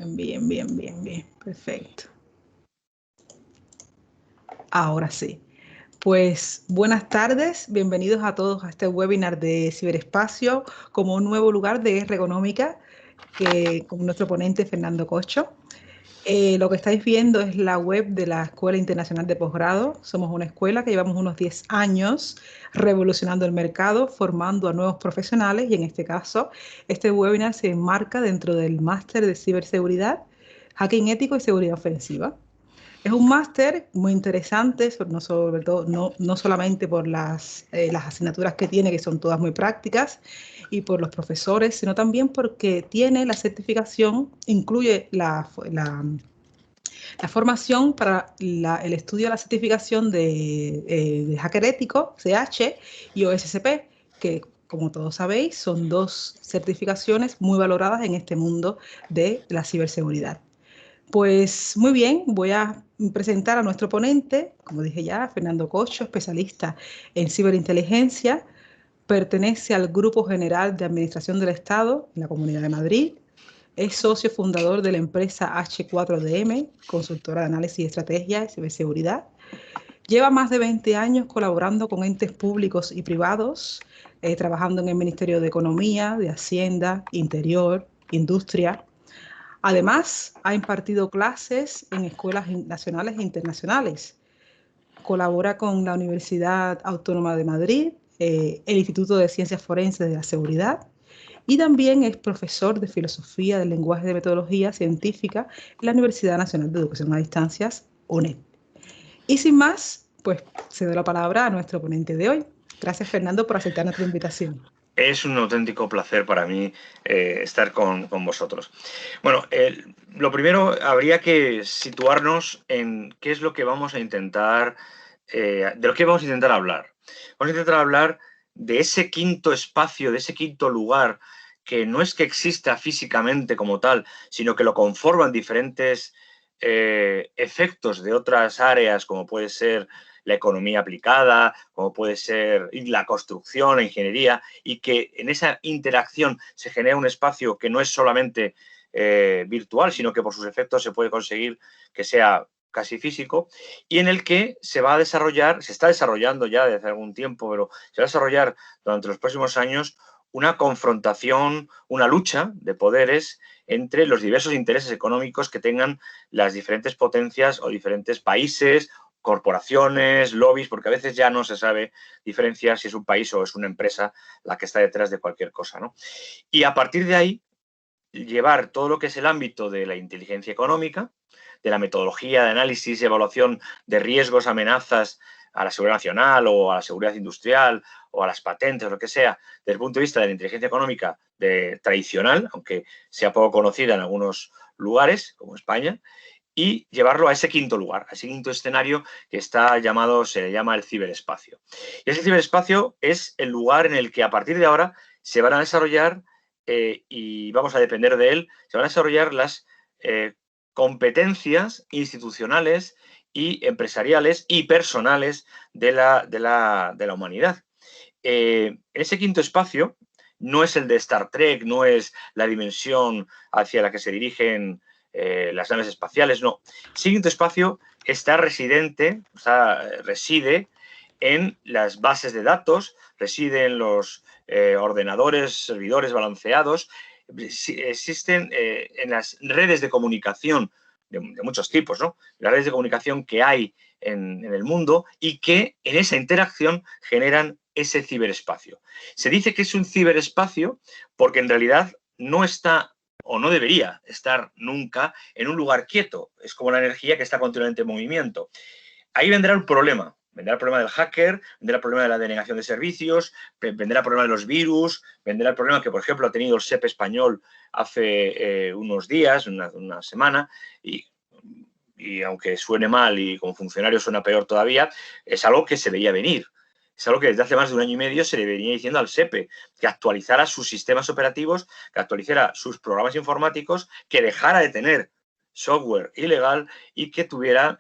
Bien, bien, bien, bien. Perfecto. Ahora sí. Pues buenas tardes, bienvenidos a todos a este webinar de ciberespacio como un nuevo lugar de ergonómica con nuestro ponente Fernando Cocho. Lo que estáis viendo es la web de la Escuela Internacional de Posgrado. Somos una escuela que llevamos unos 10 años revolucionando el mercado, formando a nuevos profesionales y en este caso, este webinar se enmarca dentro del máster de ciberseguridad, hacking ético y seguridad ofensiva. Es un máster muy interesante, sobre todo, no solamente por las asignaturas que tiene, que son todas muy prácticas, y por los profesores, sino también porque tiene la certificación, incluye la formación para el estudio de la certificación de hacker ético, CH, y OSCP, que como todos sabéis, son dos certificaciones muy valoradas en este mundo de la ciberseguridad. Pues muy bien, voy a presentar a nuestro ponente, como dije ya, Fernando Cocho, especialista en ciberinteligencia, pertenece al Grupo General de Administración del Estado en la Comunidad de Madrid, es socio fundador de la empresa H4DM, consultora de análisis y estrategia de ciberseguridad. Lleva más de 20 años colaborando con entes públicos y privados, trabajando en el Ministerio de Economía, de Hacienda, Interior, Industria. Además, ha impartido clases en escuelas nacionales e internacionales. Colabora con la Universidad Autónoma de Madrid, el Instituto de Ciencias Forenses de la Seguridad y también es profesor de Filosofía del Lenguaje de Metodología Científica en la Universidad Nacional de Educación a Distancias, UNED. Y sin más, pues cedo la palabra a nuestro ponente de hoy. Gracias, Fernando, por aceptar nuestra invitación. Es un auténtico placer para mí estar con vosotros. Bueno, lo primero habría que situarnos en qué es lo que vamos a intentar, de lo que vamos a intentar hablar. Vamos a intentar hablar de ese quinto espacio, de ese quinto lugar, que no es que exista físicamente como tal, sino que lo conforman diferentes efectos de otras áreas, como puede ser la economía aplicada, como puede ser la construcción, la ingeniería, y que en esa interacción se genera un espacio que no es solamente virtual, sino que por sus efectos se puede conseguir que sea casi físico, y en el que se va a desarrollar, se está desarrollando ya desde hace algún tiempo, pero se va a desarrollar durante los próximos años una confrontación, una lucha de poderes entre los diversos intereses económicos que tengan las diferentes potencias o diferentes países, corporaciones, lobbies, porque a veces ya no se sabe diferenciar si es un país o es una empresa la que está detrás de cualquier cosa, ¿no? Y a partir de ahí, llevar todo lo que es el ámbito de la inteligencia económica, de la metodología de análisis y evaluación de riesgos, amenazas a la seguridad nacional o a la seguridad industrial o a las patentes o lo que sea, desde el punto de vista de la inteligencia económica tradicional, aunque sea poco conocida en algunos lugares, como España, y llevarlo a ese quinto lugar, a ese quinto escenario que está llamado, se le llama el ciberespacio. Y ese ciberespacio es el lugar en el que a partir de ahora se van a desarrollar y vamos a depender de él, se van a desarrollar las competencias institucionales y empresariales y personales de la humanidad. Ese quinto espacio no es el de Star Trek, no es la dimensión hacia la que se dirigen las naves espaciales, no. Ese quinto espacio reside en las bases de datos, reside en los ordenadores, servidores balanceados, existen en las redes de comunicación de muchos tipos, ¿no? Las redes de comunicación que hay en el mundo y que en esa interacción generan ese ciberespacio. Se dice que es un ciberespacio porque en realidad no está o no debería estar nunca en un lugar quieto. Es como la energía que está continuamente en movimiento. Ahí vendrá el problema. Vendrá el problema del hacker, vendrá el problema de la denegación de servicios, vendrá el problema de los virus, vendrá el problema que, por ejemplo, ha tenido el SEP español hace unos días, una semana, y aunque suene mal y como funcionario suena peor todavía, es algo que se veía venir. Es algo que desde hace más de un año y medio se le venía diciendo al SEPE, que actualizara sus sistemas operativos, que actualizara sus programas informáticos, que dejara de tener software ilegal y que tuviera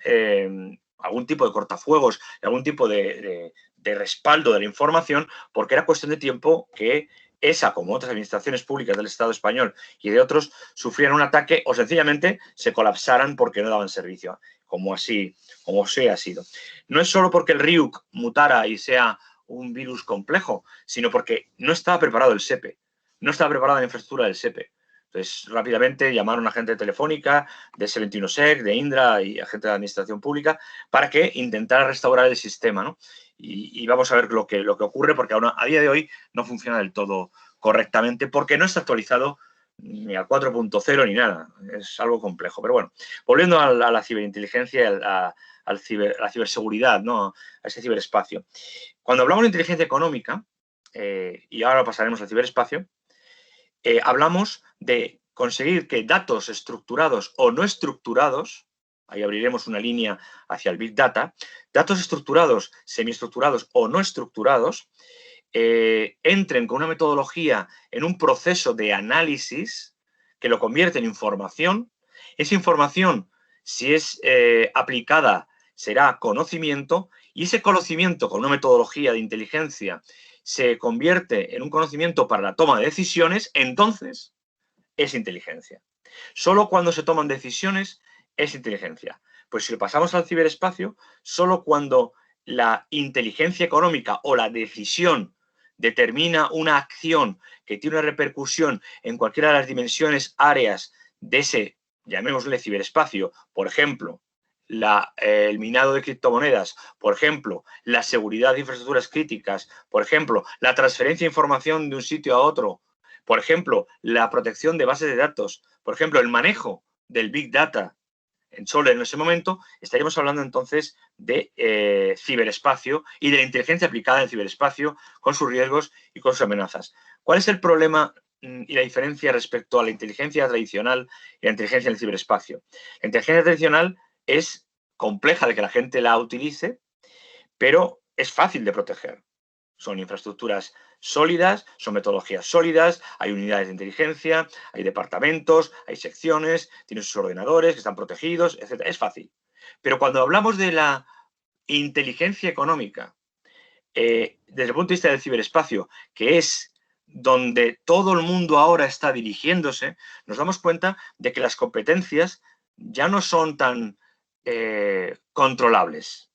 algún tipo de cortafuegos, algún tipo de respaldo de la información, porque era cuestión de tiempo que esa, como otras administraciones públicas del Estado español y de otros, sufrieran un ataque o sencillamente se colapsaran porque no daban servicio, como sí ha sido. No es solo porque el RIUC mutara y sea un virus complejo, sino porque no estaba preparado el SEPE, no estaba preparada la infraestructura del SEPE. Entonces, rápidamente llamaron a gente telefónica de S21SEC, de Indra y a gente de la administración pública para que intentara restaurar el sistema, ¿no? Y vamos a ver lo que ocurre, porque aún a día de hoy no funciona del todo correctamente, porque no está actualizado ni al 4.0 ni nada. Es algo complejo. Pero bueno, volviendo a la ciberinteligencia, a la ciberseguridad, ¿no? A ese ciberespacio. Cuando hablamos de inteligencia económica, y ahora pasaremos al ciberespacio, hablamos de conseguir que datos estructurados o no estructurados, ahí abriremos una línea hacia el Big Data, datos estructurados, semiestructurados o no estructurados, entren con una metodología en un proceso de análisis que lo convierte en información. Esa información, si es aplicada, será conocimiento, y ese conocimiento con una metodología de inteligencia se convierte en un conocimiento para la toma de decisiones, entonces es inteligencia. Solo cuando se toman decisiones es inteligencia. Pues si lo pasamos al ciberespacio, solo cuando la inteligencia económica o la decisión determina una acción que tiene una repercusión en cualquiera de las dimensiones, áreas de ese, llamémosle ciberespacio, por ejemplo, el minado de criptomonedas, por ejemplo, la seguridad de infraestructuras críticas, por ejemplo, la transferencia de información de un sitio a otro, por ejemplo, la protección de bases de datos, por ejemplo, el manejo del Big Data, solo en ese momento estaríamos hablando entonces de ciberespacio y de la inteligencia aplicada en el ciberespacio con sus riesgos y con sus amenazas. ¿Cuál es el problema y la diferencia respecto a la inteligencia tradicional y la inteligencia en el ciberespacio? La inteligencia tradicional es compleja de que la gente la utilice, pero es fácil de proteger. Son infraestructuras sólidas, son metodologías sólidas, hay unidades de inteligencia, hay departamentos, hay secciones, tienen sus ordenadores que están protegidos, etc. Es fácil. Pero cuando hablamos de la inteligencia económica, desde el punto de vista del ciberespacio, que es donde todo el mundo ahora está dirigiéndose, nos damos cuenta de que las competencias ya no son tan controlables.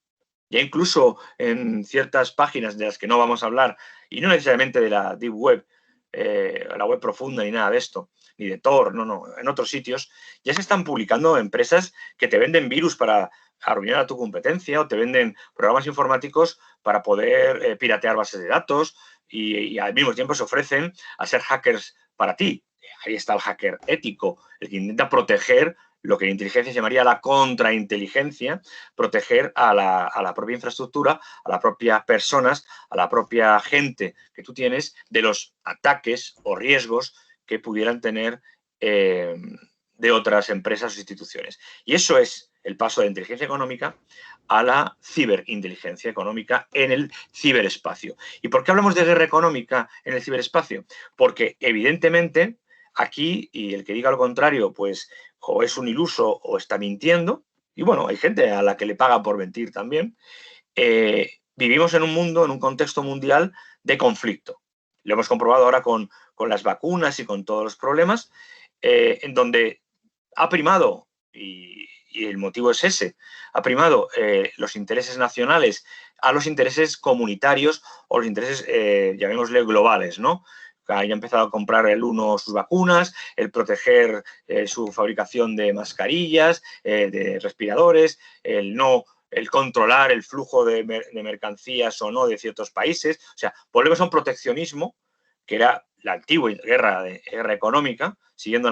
Ya incluso en ciertas páginas de las que no vamos a hablar, y no necesariamente de la Deep Web, la web profunda ni nada de esto, ni de Tor, no, en otros sitios, ya se están publicando empresas que te venden virus para arruinar a tu competencia o te venden programas informáticos para poder piratear bases de datos y al mismo tiempo se ofrecen a ser hackers para ti. Ahí está el hacker ético, el que intenta proteger lo que en inteligencia se llamaría la contrainteligencia, proteger a la propia infraestructura, a las propias personas, a la propia gente que tú tienes de los ataques o riesgos que pudieran tener de otras empresas o instituciones. Y eso es el paso de la inteligencia económica a la ciberinteligencia económica en el ciberespacio. ¿Y por qué hablamos de guerra económica en el ciberespacio? Porque evidentemente aquí, y el que diga lo contrario, pues o es un iluso o está mintiendo, y bueno, hay gente a la que le pagan por mentir también. Vivimos en un mundo, en un contexto mundial de conflicto. Lo hemos comprobado ahora con las vacunas y con todos los problemas, en donde ha primado, y el motivo es ese, ha primado los intereses nacionales a los intereses comunitarios o los intereses, llamémosle, globales, ¿no? Ya ha empezado a comprar el uno sus vacunas, el proteger su fabricación de mascarillas, de respiradores, el controlar el flujo de mercancías o no de ciertos países. O sea, volvemos a un proteccionismo que era la antigua guerra económica, siguiendo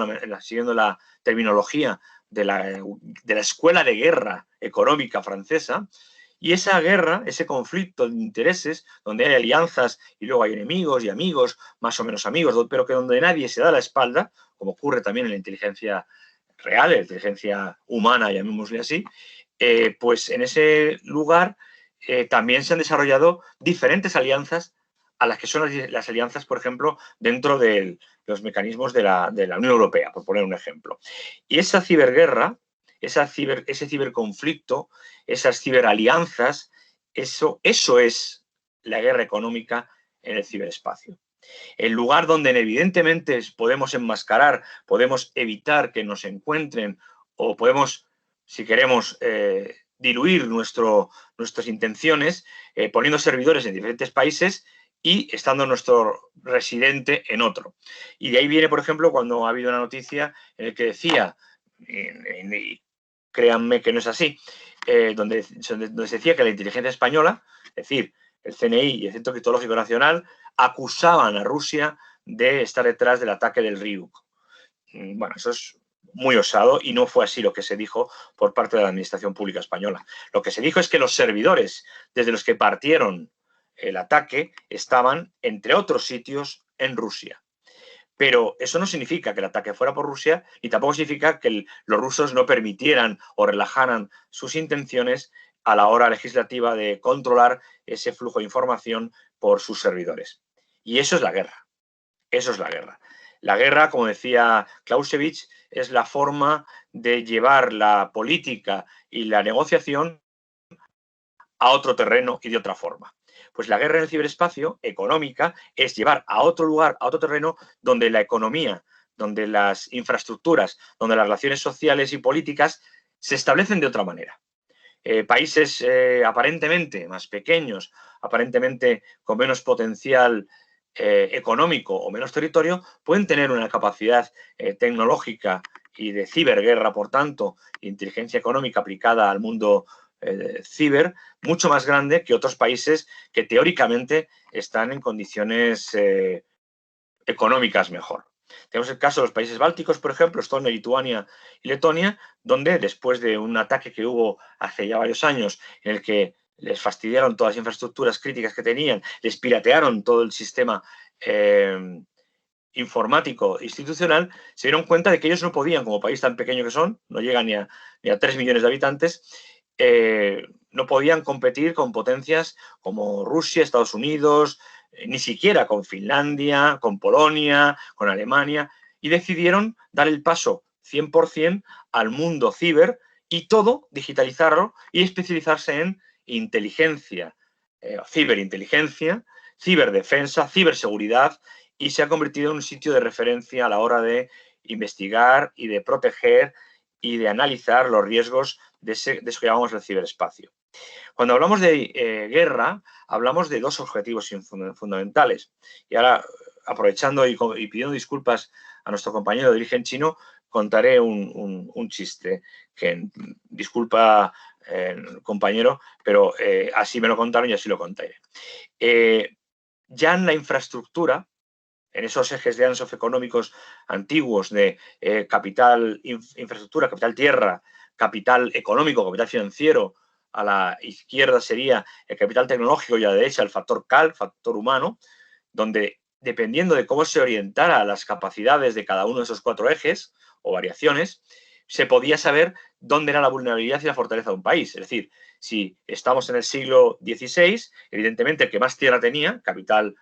la terminología de la escuela de guerra económica francesa. Y esa guerra, ese conflicto de intereses, donde hay alianzas y luego hay enemigos y amigos, más o menos amigos, pero que donde nadie se da la espalda, como ocurre también en la inteligencia real, en la inteligencia humana, llamémosle así, pues en ese lugar también se han desarrollado diferentes alianzas a las que son las alianzas, por ejemplo, dentro de los mecanismos de la Unión Europea, por poner un ejemplo. Y esa ciberguerra, ese ciberconflicto, esas ciberalianzas, eso es la guerra económica en el ciberespacio. El lugar donde evidentemente podemos enmascarar, podemos evitar que nos encuentren o podemos, si queremos, diluir nuestras intenciones poniendo servidores en diferentes países y estando nuestro residente en otro. Y de ahí viene, por ejemplo, cuando ha habido una noticia en la que decía, y créanme que no es así, donde se decía que la inteligencia española, es decir, el CNI y el Centro Criptológico Nacional, acusaban a Rusia de estar detrás del ataque del Ryuk. Bueno, eso es muy osado y no fue así lo que se dijo por parte de la Administración Pública Española. Lo que se dijo es que los servidores desde los que partieron el ataque estaban, entre otros sitios, en Rusia. Pero eso no significa que el ataque fuera por Rusia y tampoco significa que los rusos no permitieran o relajaran sus intenciones a la hora legislativa de controlar ese flujo de información por sus servidores. Y eso es la guerra. Eso es la guerra. La guerra, como decía Clausewitz, es la forma de llevar la política y la negociación a otro terreno y de otra forma. Pues la guerra en el ciberespacio económica es llevar a otro lugar, a otro terreno, donde la economía, donde las infraestructuras, donde las relaciones sociales y políticas se establecen de otra manera. Países aparentemente más pequeños, aparentemente con menos potencial económico o menos territorio, pueden tener una capacidad tecnológica y de ciberguerra, por tanto, inteligencia económica aplicada al mundo ciber, mucho más grande que otros países que teóricamente están en condiciones económicas mejor. Tenemos el caso de los países bálticos, por ejemplo, Estonia, Lituania y Letonia, donde después de un ataque que hubo hace ya varios años en el que les fastidiaron todas las infraestructuras críticas que tenían, les piratearon todo el sistema informático institucional, se dieron cuenta de que ellos no podían, como país tan pequeño que son, no llegan ni a 3 millones de habitantes, no podían competir con potencias como Rusia, Estados Unidos, ni siquiera con Finlandia, con Polonia, con Alemania, y decidieron dar el paso 100% al mundo ciber y todo digitalizarlo y especializarse en inteligencia, ciberinteligencia, ciberdefensa, ciberseguridad, y se ha convertido en un sitio de referencia a la hora de investigar y de proteger y de analizar los riesgos de eso que llamamos el ciberespacio. Cuando hablamos de guerra, hablamos de dos objetivos fundamentales. Y ahora, aprovechando y pidiendo disculpas a nuestro compañero de origen chino, contaré un chiste que, disculpa, compañero, pero así me lo contaron y así lo contaré. Ya en la infraestructura, en esos ejes de ANSOF económicos antiguos de capital infraestructura, capital tierra, capital económico, capital financiero, a la izquierda sería el capital tecnológico y a la derecha el factor CAL, factor humano, donde dependiendo de cómo se orientara las capacidades de cada uno de esos cuatro ejes o variaciones, se podía saber dónde era la vulnerabilidad y la fortaleza de un país. Es decir, si estamos en el siglo XVI, evidentemente el que más tierra tenía, capital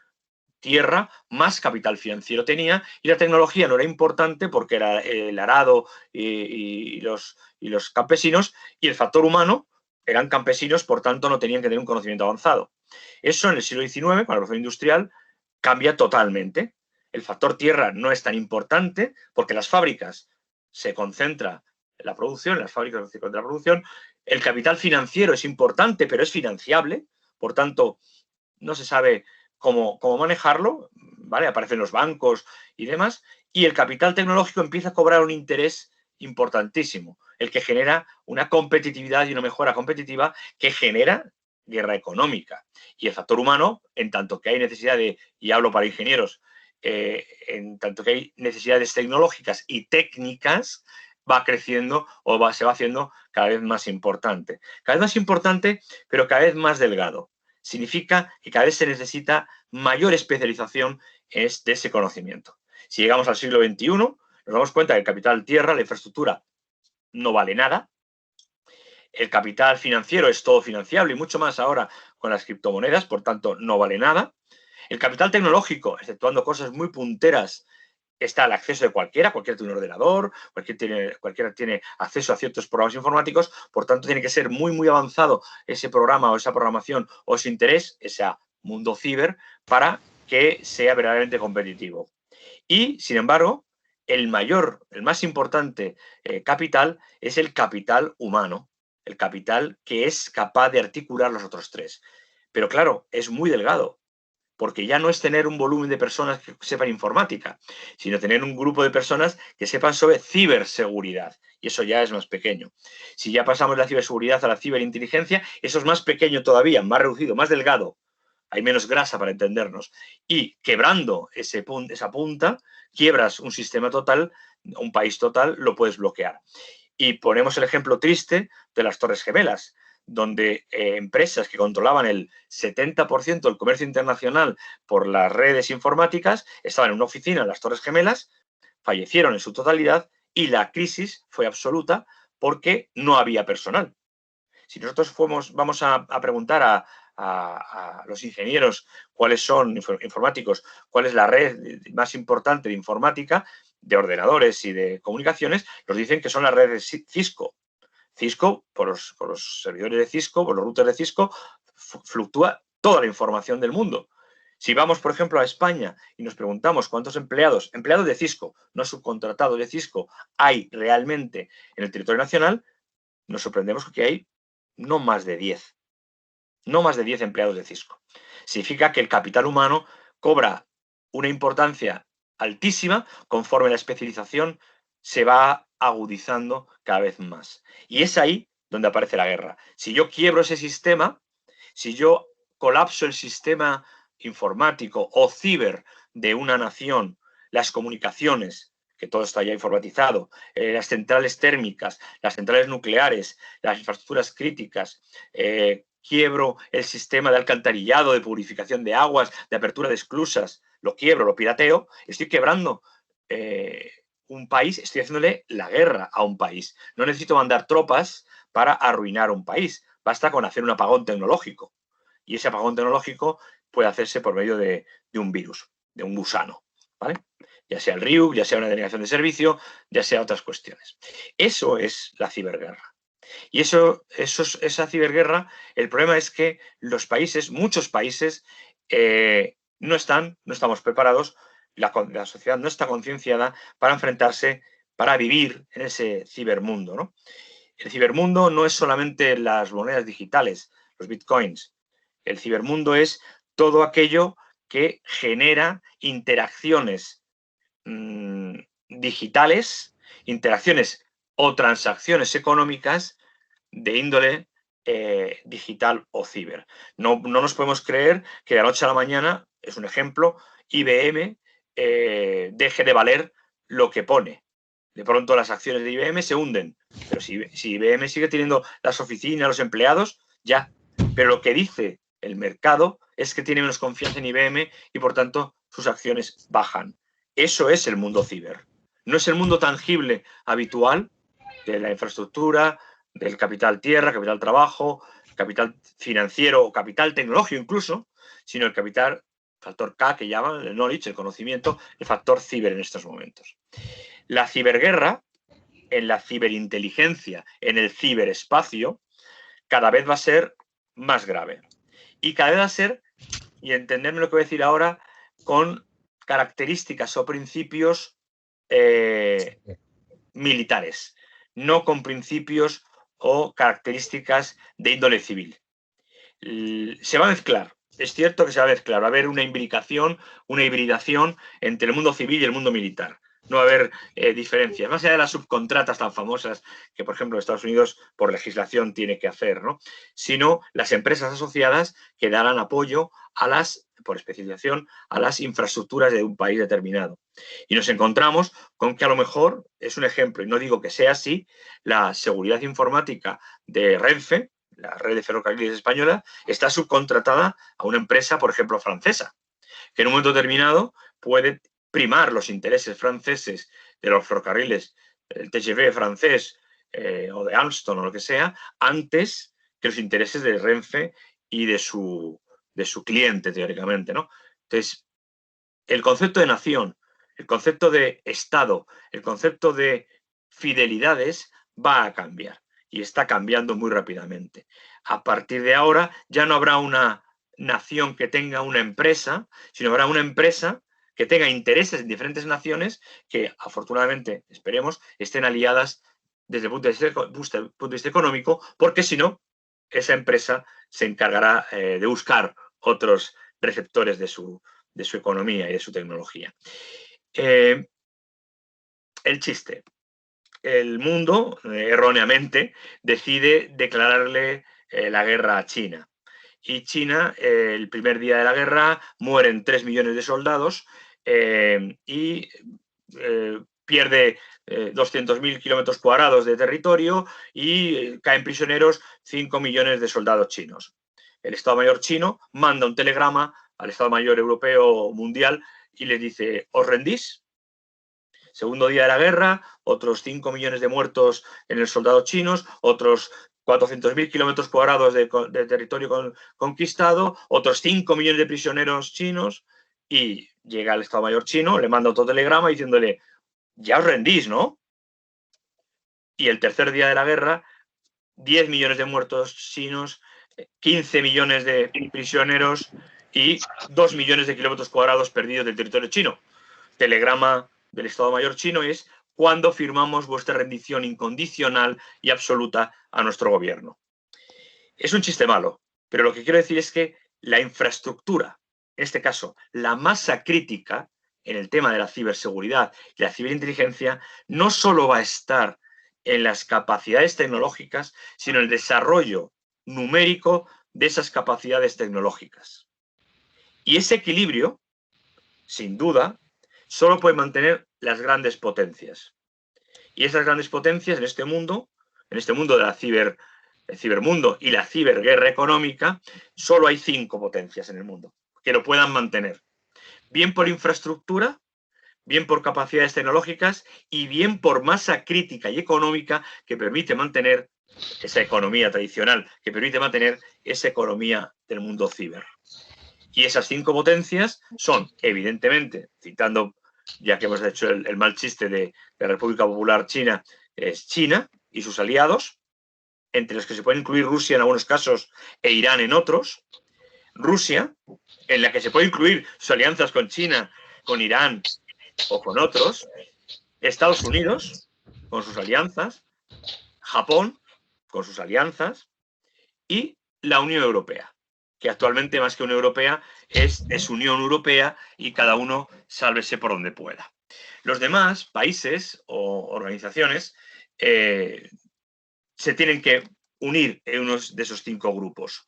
tierra, más capital financiero tenía, y la tecnología no era importante porque era el arado y los campesinos, y el factor humano eran campesinos, por tanto no tenían que tener un conocimiento avanzado. Eso en el siglo XIX, con la revolución industrial, cambia totalmente. El factor tierra no es tan importante porque las fábricas se concentra en la producción, las fábricas se concentra en la producción. El capital financiero es importante, pero es financiable, por tanto, no se sabe cómo manejarlo, ¿vale? Aparecen los bancos y demás, y el capital tecnológico empieza a cobrar un interés importantísimo, el que genera una competitividad y una mejora competitiva que genera guerra económica. Y el factor humano, en tanto que hay necesidad de, y hablo para ingenieros, en tanto que hay necesidades tecnológicas y técnicas, va creciendo o se va haciendo cada vez más importante. Cada vez más importante, pero cada vez más delgado. Significa que cada vez se necesita mayor especialización de ese conocimiento. Si llegamos al siglo XXI, nos damos cuenta que el capital tierra, la infraestructura, no vale nada. El capital financiero es todo financiable y mucho más ahora con las criptomonedas, por tanto, no vale nada. El capital tecnológico, exceptuando cosas muy punteras, está al acceso de cualquiera tiene un ordenador, cualquiera tiene acceso a ciertos programas informáticos, por tanto tiene que ser muy, muy avanzado ese programa o esa programación o ese interés, ese mundo ciber, para que sea verdaderamente competitivo. Y, sin embargo, el más importante capital es el capital humano, el capital que es capaz de articular los otros tres. Pero claro, es muy delgado, porque ya no es tener un volumen de personas que sepan informática, sino tener un grupo de personas que sepan sobre ciberseguridad, y eso ya es más pequeño. Si ya pasamos de la ciberseguridad a la ciberinteligencia, eso es más pequeño todavía, más reducido, más delgado, hay menos grasa para entendernos, y quebrando esa punta, quiebras un sistema total, un país total, lo puedes bloquear. Y ponemos el ejemplo triste de las Torres Gemelas, donde empresas que controlaban el 70% del comercio internacional por las redes informáticas estaban en una oficina en las Torres Gemelas, fallecieron en su totalidad y la crisis fue absoluta porque no había personal. Si nosotros vamos a preguntar a los ingenieros cuáles son, informáticos, cuál es la red más importante de informática, de ordenadores y de comunicaciones, nos dicen que son las redes Cisco. Cisco, por los servidores de Cisco, por los routers de Cisco, fluctúa toda la información del mundo. Si vamos, por ejemplo, a España y nos preguntamos cuántos empleados de Cisco, no subcontratados de Cisco, hay realmente en el territorio nacional, nos sorprendemos que hay no más de 10. No más de 10 empleados de Cisco. Significa que el capital humano cobra una importancia altísima conforme la especialización se va agudizando cada vez más. Y es ahí donde aparece la guerra. Si yo quiebro ese sistema, si yo colapso el sistema informático o ciber de una nación, las comunicaciones, que todo está ya informatizado, las centrales térmicas, las centrales nucleares, las infraestructuras críticas, quiebro el sistema de alcantarillado, de purificación de aguas, de apertura de esclusas, lo quiebro, lo pirateo, estoy quebrando un país, estoy haciéndole la guerra a un país. No necesito mandar tropas para arruinar un país, basta con hacer un apagón tecnológico. Y ese apagón tecnológico puede hacerse por medio de un virus, de un gusano, ¿vale? Ya sea el RIU, ya sea una denegación de servicio, ya sea otras cuestiones. Eso es la ciberguerra. Y esa ciberguerra, el problema es que los países, muchos países, no estamos preparados, la sociedad no está concienciada para enfrentarse, para vivir en ese cibermundo, ¿no? El cibermundo no es solamente las monedas digitales, los bitcoins. El cibermundo es todo aquello que genera interacciones digitales, interacciones o transacciones económicas de índole digital o ciber. No nos podemos creer que de la noche a la mañana, es un ejemplo, IBM deje de valer lo que pone. De pronto las acciones de IBM se hunden. Pero si IBM sigue teniendo las oficinas, los empleados, ya. Pero lo que dice el mercado es que tiene menos confianza en IBM y por tanto sus acciones bajan. Eso es el mundo ciber. No es el mundo tangible habitual de la infraestructura, del capital tierra, capital trabajo, capital financiero o capital tecnológico incluso, sino el capital, factor K que llaman, el knowledge, el conocimiento, el factor ciber en estos momentos. La ciberguerra, en la ciberinteligencia, en el ciberespacio, cada vez va a ser más grave. Y cada vez va a ser, y entenderme lo que voy a decir ahora, con características o principios militares, no con principios o características de índole civil. Se va a mezclar, es cierto que se va a mezclar, va a haber una hibridación entre el mundo civil y el mundo militar. No va a haber diferencias, más allá de las subcontratas tan famosas que, por ejemplo, Estados Unidos por legislación tiene que hacer, ¿no? Sino las empresas asociadas que darán apoyo a por especialización, a las infraestructuras de un país determinado. Y nos encontramos con que a lo mejor, es un ejemplo, y no digo que sea así, la seguridad informática de Renfe, la red de ferrocarriles española, está subcontratada a una empresa, por ejemplo, francesa, que en un momento determinado puede primar los intereses franceses de los ferrocarriles, el TGV francés o de Alstom o lo que sea, antes que los intereses de Renfe y de su cliente, teóricamente, ¿no? Entonces, el concepto de nación, el concepto de Estado, el concepto de fidelidades va a cambiar y está cambiando muy rápidamente. A partir de ahora ya no habrá una nación que tenga una empresa, sino habrá una empresa que tenga intereses en diferentes naciones que, afortunadamente, esperemos, estén aliadas desde el punto de vista económico, porque si no, esa empresa se encargará de buscar otros receptores de su economía y de su tecnología. El chiste. El mundo, erróneamente, decide declararle la guerra a China. Y China, el primer día de la guerra, mueren 3 millones de soldados y pierde 200.000 kilómetros cuadrados de territorio y caen prisioneros 5 millones de soldados chinos. El Estado Mayor chino manda un telegrama al Estado Mayor europeo mundial y les dice: ¿os rendís? Segundo día de la guerra, otros 5 millones de muertos en el soldado chinos, otros 400.000 kilómetros cuadrados de territorio conquistado, otros 5 millones de prisioneros chinos, y llega el Estado Mayor chino, le manda otro telegrama diciéndole: ya os rendís, ¿no? Y el tercer día de la guerra, 10 millones de muertos chinos, 15 millones de prisioneros y 2 millones de kilómetros cuadrados perdidos del territorio chino. Telegrama del Estado Mayor chino es: ¿cuándo firmamos vuestra rendición incondicional y absoluta a nuestro gobierno? Es un chiste malo, pero lo que quiero decir es que la infraestructura, en este caso, la masa crítica en el tema de la ciberseguridad y la ciberinteligencia, no solo va a estar en las capacidades tecnológicas, sino en el desarrollo numérico de esas capacidades tecnológicas. Y ese equilibrio, sin duda, solo pueden mantener las grandes potencias. Y esas grandes potencias en este mundo de la el cibermundo y la ciberguerra económica, solo hay 5 potencias en el mundo que lo puedan mantener. Bien por infraestructura, bien por capacidades tecnológicas y bien por masa crítica y económica que permite mantener esa economía tradicional, que permite mantener esa economía del mundo ciber. Y esas 5 potencias son, evidentemente, citando, ya que hemos hecho el mal chiste de la República Popular China, es China y sus aliados, entre los que se puede incluir Rusia en algunos casos e Irán en otros. Rusia, en la que se puede incluir sus alianzas con China, con Irán o con otros. Estados Unidos, con sus alianzas. Japón, con sus alianzas. Y la Unión Europea, que actualmente, más que Unión Europea, es desunión europea y cada uno sálvese por donde pueda. Los demás países o organizaciones se tienen que unir en uno de esos 5 grupos.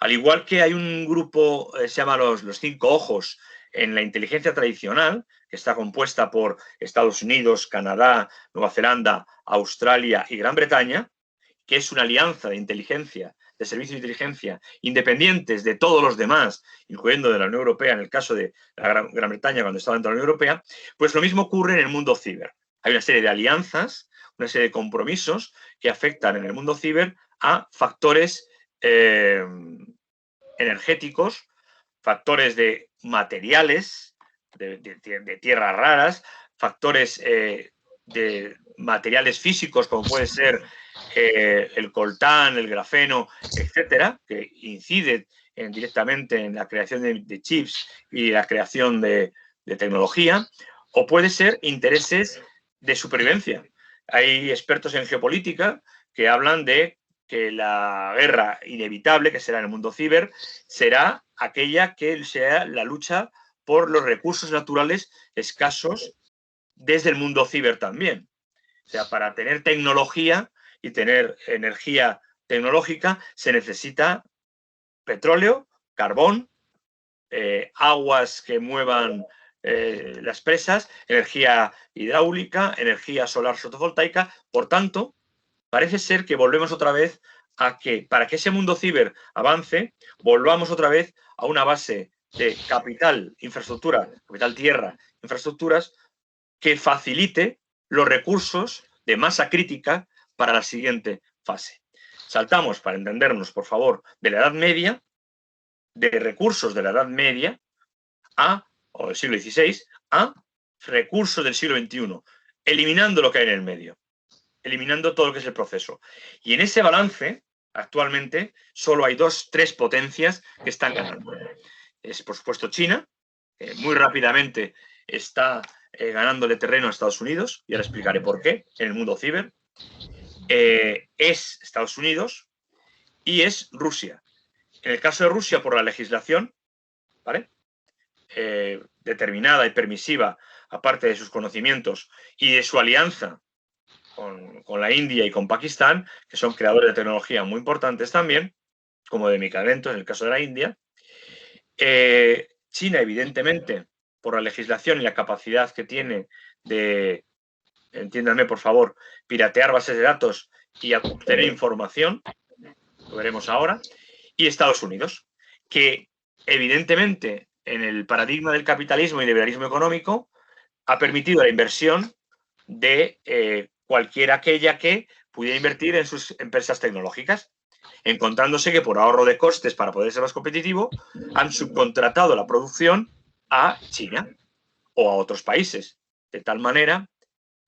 Al igual que hay un grupo, se llama los 5 ojos, en la inteligencia tradicional, que está compuesta por Estados Unidos, Canadá, Nueva Zelanda, Australia y Gran Bretaña, que es una alianza de inteligencia, de servicios de inteligencia, independientes de todos los demás, incluyendo de la Unión Europea, en el caso de la Gran Bretaña cuando estaba dentro de la Unión Europea, pues lo mismo ocurre en el mundo ciber. Hay una serie de alianzas, una serie de compromisos que afectan en el mundo ciber a factores energéticos, factores de materiales, de tierras raras, factores de materiales físicos como puede ser el coltán, el grafeno, etcétera, que inciden directamente en la creación de chips y la creación de tecnología, o puede ser intereses de supervivencia. Hay expertos en geopolítica que hablan de que la guerra inevitable, que será en el mundo ciber, será aquella que sea la lucha por los recursos naturales escasos desde el mundo ciber también. O sea, para tener tecnología y tener energía tecnológica se necesita petróleo, carbón, aguas que muevan las presas, energía hidráulica, energía solar fotovoltaica. Por tanto, parece ser que volvemos otra vez a que, para que ese mundo ciber avance, volvamos otra vez a una base de capital, infraestructura, capital tierra, infraestructuras, que facilite los recursos de masa crítica para la siguiente fase. Saltamos, para entendernos, por favor, de la Edad Media, de recursos de la Edad Media, o del siglo XVI, a recursos del siglo XXI, eliminando lo que hay en el medio, eliminando todo lo que es el proceso. Y en ese balance Actualmente solo hay 2-3 potencias que están ganando. Es, por supuesto, China, que muy rápidamente está ganándole terreno a Estados Unidos, y ahora explicaré por qué, en el mundo ciber. Es Estados Unidos y es Rusia. En el caso de Rusia, por la legislación, ¿vale? Determinada y permisiva, aparte de sus conocimientos y de su alianza con la India y con Pakistán, que son creadores de tecnología muy importantes también, como de medicamentos en el caso de la India. China, evidentemente, por la legislación y la capacidad que tiene de, entiéndanme por favor, piratear bases de datos y obtener información, lo veremos ahora, y Estados Unidos, que evidentemente en el paradigma del capitalismo y liberalismo económico ha permitido la inversión de cualquiera aquella que pudiera invertir en sus empresas tecnológicas, encontrándose que por ahorro de costes para poder ser más competitivo han subcontratado la producción a China o a otros países, de tal manera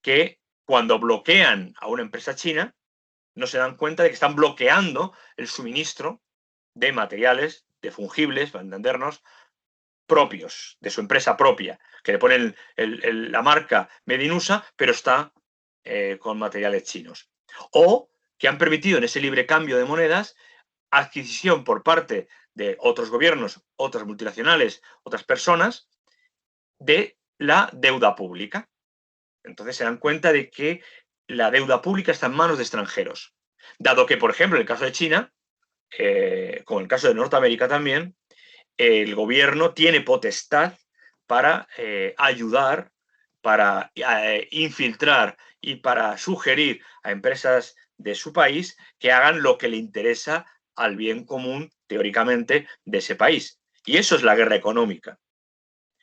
que cuando bloquean a una empresa china no se dan cuenta de que están bloqueando el suministro de materiales, de fungibles, para entendernos, propios, de su empresa propia, que le ponen la marca Made in USA, pero está con materiales chinos. O que han permitido en ese libre cambio de monedas adquisición por parte de otros gobiernos, otras multinacionales, otras personas, de la deuda pública. Entonces se dan cuenta de que la deuda pública está en manos de extranjeros. Dado que, por ejemplo, en el caso de China, como en el caso de Norteamérica también, el gobierno tiene potestad para ayudar, para infiltrar y para sugerir a empresas de su país que hagan lo que le interesa al bien común, teóricamente, de ese país. Y eso es la guerra económica.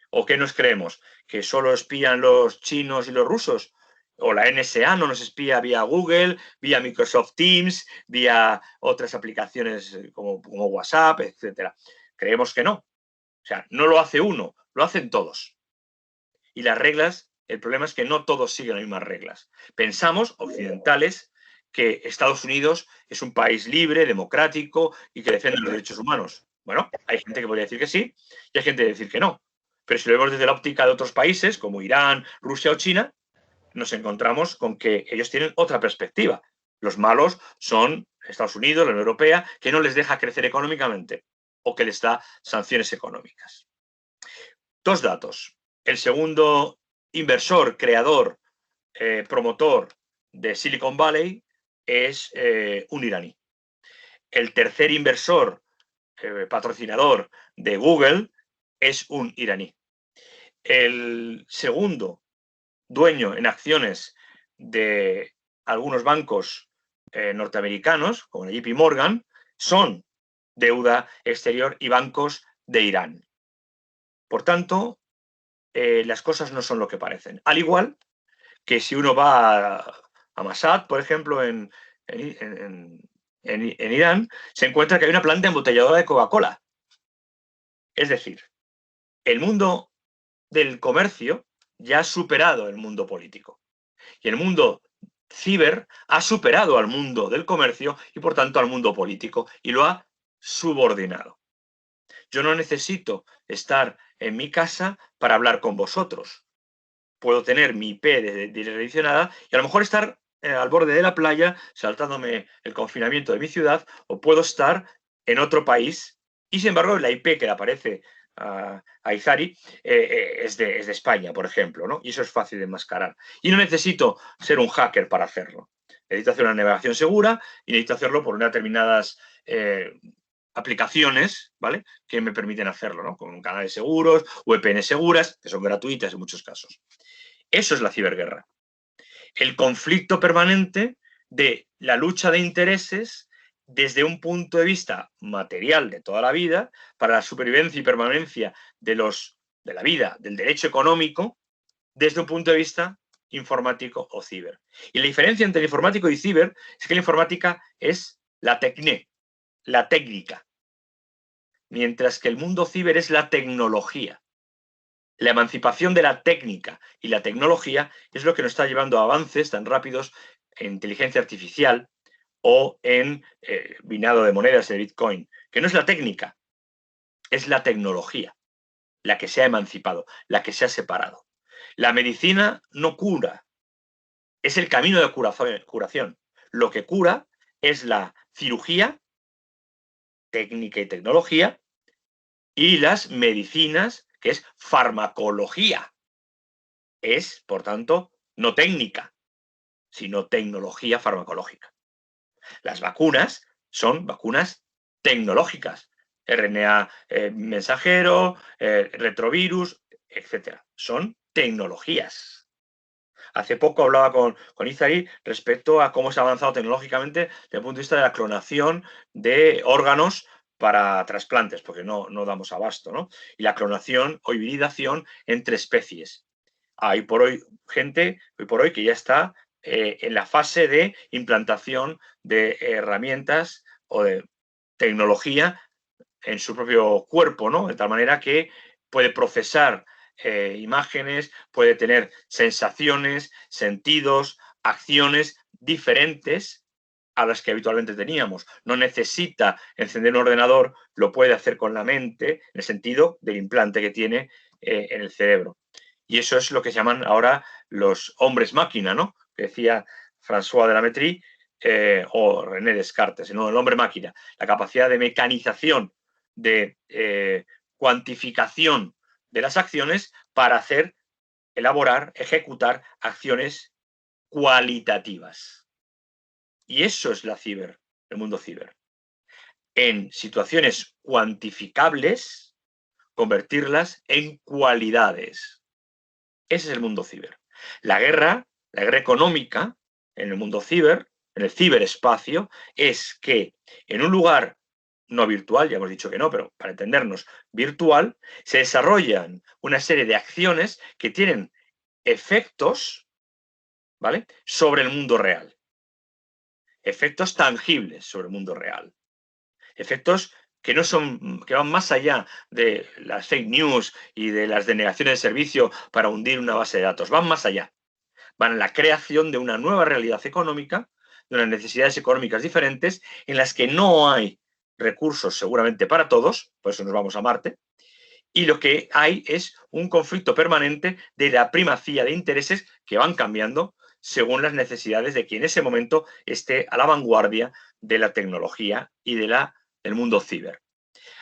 ¿O qué nos creemos? ¿Que solo espían los chinos y los rusos? ¿O la NSA no nos espía vía Google, vía Microsoft Teams, vía otras aplicaciones como WhatsApp, etcétera? Creemos que no. O sea, no lo hace uno, lo hacen todos. Y las reglas, el problema es que no todos siguen las mismas reglas. Pensamos, occidentales, que Estados Unidos es un país libre, democrático y que defiende los derechos humanos. Bueno, hay gente que podría decir que sí y hay gente que decir que no. Pero si lo vemos desde la óptica de otros países, como Irán, Rusia o China, nos encontramos con que ellos tienen otra perspectiva. Los malos son Estados Unidos, la Unión Europea, que no les deja crecer económicamente o que les da sanciones económicas. Dos datos. El segundo inversor, creador, promotor de Silicon Valley es un iraní. El tercer inversor, patrocinador de Google, es un iraní. El segundo dueño en acciones de algunos bancos norteamericanos, como el JP Morgan, son deuda exterior y bancos de Irán. Por tanto, las cosas no son lo que parecen. Al igual que si uno va a Mashhad, por ejemplo, en Irán, se encuentra que hay una planta embotelladora de Coca-Cola. Es decir, el mundo del comercio ya ha superado el mundo político. Y el mundo ciber ha superado al mundo del comercio y, por tanto, al mundo político y lo ha subordinado. Yo no necesito estar en mi casa para hablar con vosotros. Puedo tener mi IP direccionada y a lo mejor estar al borde de la playa saltándome el confinamiento de mi ciudad, o puedo estar en otro país y, sin embargo, la IP que le aparece a Izari es de España, por ejemplo, ¿no? Y eso es fácil de enmascarar. Y no necesito ser un hacker para hacerlo. Necesito hacer una navegación segura y necesito hacerlo por unas determinadas aplicaciones, ¿vale?, que me permiten hacerlo, ¿no?, con canales seguros, VPN seguras, que son gratuitas en muchos casos. Eso es la ciberguerra. El conflicto permanente de la lucha de intereses desde un punto de vista material de toda la vida, para la supervivencia y permanencia de la vida, del derecho económico, desde un punto de vista informático o ciber. Y la diferencia entre el informático y ciber es que la informática es la técnica, mientras que el mundo ciber es la tecnología. La emancipación de la técnica y la tecnología es lo que nos está llevando a avances tan rápidos en inteligencia artificial o en minado de monedas de Bitcoin, que no es la técnica, es la tecnología la que se ha emancipado, la que se ha separado. La medicina no cura, es el camino de curación. Lo que cura es la cirugía, técnica y tecnología, y las medicinas, que es farmacología. Es, por tanto, no técnica, sino tecnología farmacológica. Las vacunas son vacunas tecnológicas, RNA mensajero, retrovirus, etcétera. Son tecnologías. Hace poco hablaba con Izari respecto a cómo se ha avanzado tecnológicamente desde el punto de vista de la clonación de órganos para trasplantes, porque no damos abasto, ¿no? Y la clonación o hibridación entre especies. Hay por hoy gente, hoy por hoy, que ya está en la fase de implantación de herramientas o de tecnología en su propio cuerpo, ¿no? De tal manera que puede procesar imágenes, puede tener sensaciones, sentidos, acciones diferentes a las que habitualmente teníamos. No necesita encender un ordenador, lo puede hacer con la mente, en el sentido del implante que tiene en el cerebro. Y eso es lo que se llaman ahora los hombres máquina, ¿no? Que decía François de la Métrie o René Descartes, ¿no? El hombre máquina, la capacidad de mecanización, de cuantificación de las acciones para hacer, elaborar, ejecutar acciones cualitativas. Y eso es el mundo ciber. En situaciones cuantificables, convertirlas en cualidades. Ese es el mundo ciber. La guerra económica en el mundo ciber, en el ciberespacio, es que en un lugar no virtual, ya hemos dicho que no, pero para entendernos, virtual, se desarrollan una serie de acciones que tienen efectos, ¿vale?, sobre el mundo real. Efectos tangibles sobre el mundo real. Efectos que van más allá de las fake news y de las denegaciones de servicio para hundir una base de datos. Van más allá. Van a la creación de una nueva realidad económica, de unas necesidades económicas diferentes, en las que no hay recursos seguramente para todos, por eso nos vamos a Marte, y lo que hay es un conflicto permanente de la primacía de intereses que van cambiando según las necesidades de quien en ese momento esté a la vanguardia de la tecnología y del mundo ciber.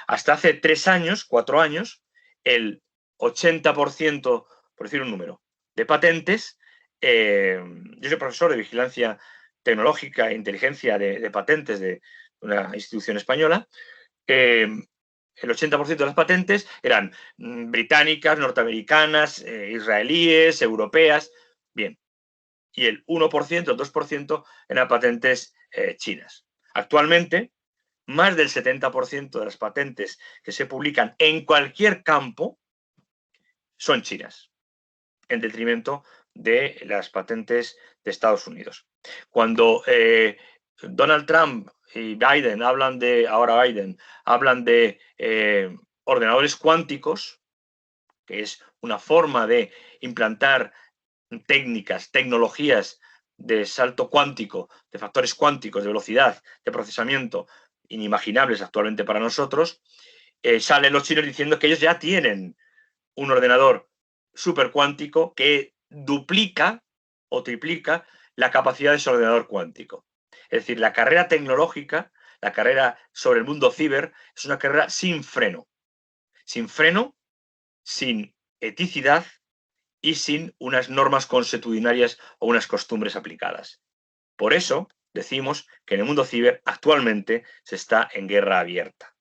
Hasta hace 3 años, 4 años, el 80%, por decir un número, de patentes, yo soy profesor de vigilancia tecnológica e inteligencia de patentes de una institución española, el 80% de las patentes eran británicas, norteamericanas, israelíes, europeas, bien. Y el 1%, el 2% eran patentes chinas. Actualmente, más del 70% de las patentes que se publican en cualquier campo son chinas, en detrimento de las patentes de Estados Unidos. Cuando Donald Trump y Biden hablan de ordenadores cuánticos, que es una forma de implantar técnicas, tecnologías de salto cuántico, de factores cuánticos, de velocidad, de procesamiento, inimaginables actualmente para nosotros, salen los chinos diciendo que ellos ya tienen un ordenador supercuántico que duplica o triplica la capacidad de ese ordenador cuántico. Es decir, la carrera tecnológica, la carrera sobre el mundo ciber, es una carrera sin freno, sin eticidad y sin unas normas consuetudinarias o unas costumbres aplicadas. Por eso decimos que en el mundo ciber actualmente se está en guerra abierta.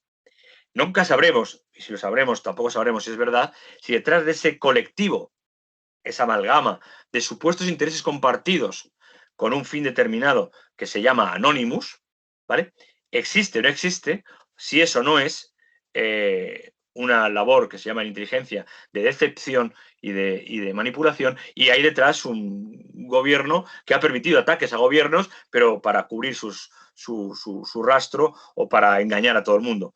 Nunca sabremos, y si lo sabremos tampoco sabremos si es verdad, si detrás de ese colectivo, esa amalgama de supuestos intereses compartidos con un fin determinado que se llama Anonymous, ¿vale?, existe o no existe, si eso no es una labor que se llama en inteligencia de decepción y de manipulación, y hay detrás un gobierno que ha permitido ataques a gobiernos, pero para cubrir su rastro o para engañar a todo el mundo.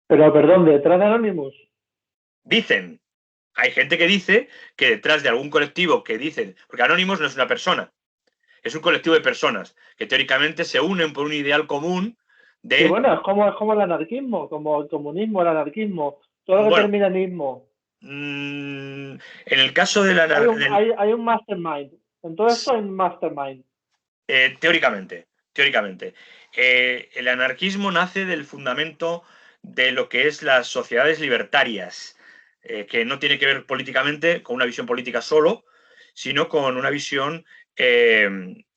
Pero, perdón, ¿detrás de Anonymous? Dicen, hay gente que dice que detrás de algún colectivo que dicen, porque Anonymous no es una persona, Es un colectivo de personas que teóricamente se unen por un ideal común de... Y bueno, es como el anarquismo, como el comunismo, el anarquismo, todo lo que Bueno, termina en ismo. en el caso de Hay un mastermind. En todo esto hay un mastermind. teóricamente. El anarquismo nace del fundamento de lo que es las sociedades libertarias, que no tiene que ver políticamente con una visión política solo, sino con una visión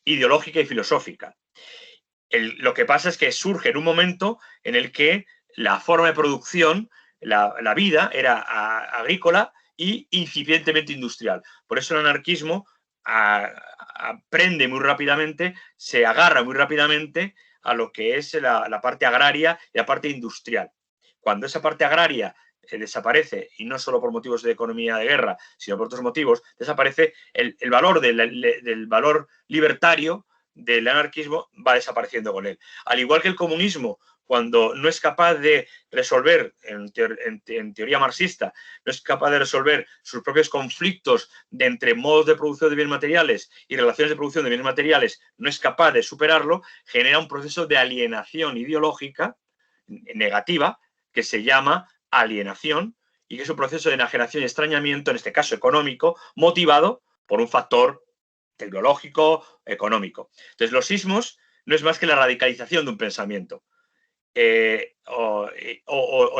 ideológica y filosófica. Lo que pasa es que surge en un momento en el que la forma de producción, la vida, era agrícola y incipientemente industrial. Por eso el anarquismo aprende muy rápidamente, se agarra muy rápidamente a lo que es la parte agraria y la parte industrial. Cuando esa parte agraria desaparece, y no solo por motivos de economía de guerra, sino por otros motivos, desaparece el valor del valor libertario del anarquismo, va desapareciendo con él. Al igual que el comunismo, cuando no es capaz de resolver, en teoría marxista, no es capaz de resolver sus propios conflictos entre modos de producción de bienes materiales y relaciones de producción de bienes materiales, no es capaz de superarlo, genera un proceso de alienación ideológica negativa que se llama alienación y que es un proceso de enajenación y extrañamiento, en este caso económico, motivado por un factor tecnológico, económico. Entonces, los sismos no es más que la radicalización de un pensamiento o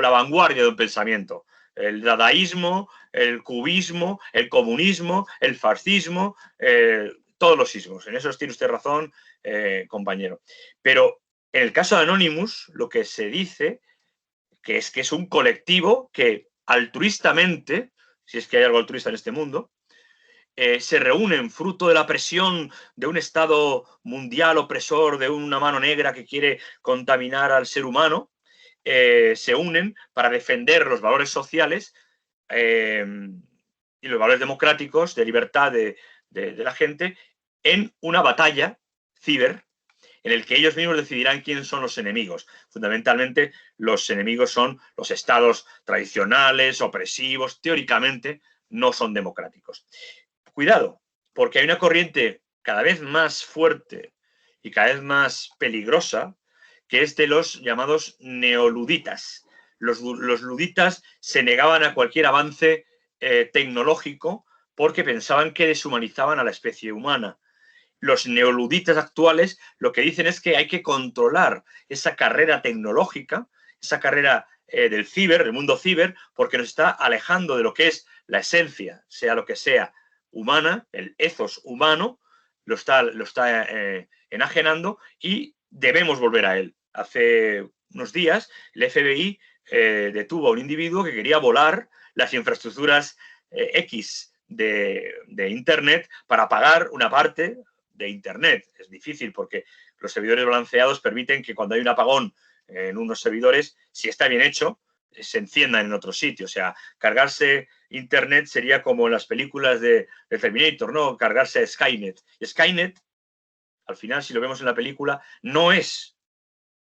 la vanguardia de un pensamiento. El dadaísmo, el cubismo, el comunismo, el fascismo, todos los sismos. En eso tiene usted razón, compañero. Pero en el caso de Anonymous, lo que se dice que es un colectivo que altruistamente, si es que hay algo altruista en este mundo, se reúnen fruto de la presión de un Estado mundial opresor, de una mano negra que quiere contaminar al ser humano, se unen para defender los valores sociales y los valores democráticos de libertad de la gente en una batalla ciber en el que ellos mismos decidirán quiénes son los enemigos. Fundamentalmente, los enemigos son los estados tradicionales, opresivos, teóricamente no son democráticos. Cuidado, porque hay una corriente cada vez más fuerte y cada vez más peligrosa, que es de los llamados neoluditas. Los luditas se negaban a cualquier avance tecnológico porque pensaban que deshumanizaban a la especie humana. Los neoluditas actuales lo que dicen es que hay que controlar esa carrera tecnológica, esa carrera del ciber, del mundo ciber, porque nos está alejando de lo que es la esencia, sea lo que sea, humana, el ethos humano, lo está enajenando y debemos volver a él. Hace unos días el FBI detuvo a un individuo que quería volar las infraestructuras X de Internet para pagar una parte de Internet. Es difícil porque los servidores balanceados permiten que cuando hay un apagón en unos servidores, si está bien hecho, se enciendan en otro sitio. O sea, cargarse Internet sería como en las películas de Terminator, ¿no? Cargarse Skynet. Y Skynet, al final, si lo vemos en la película, no es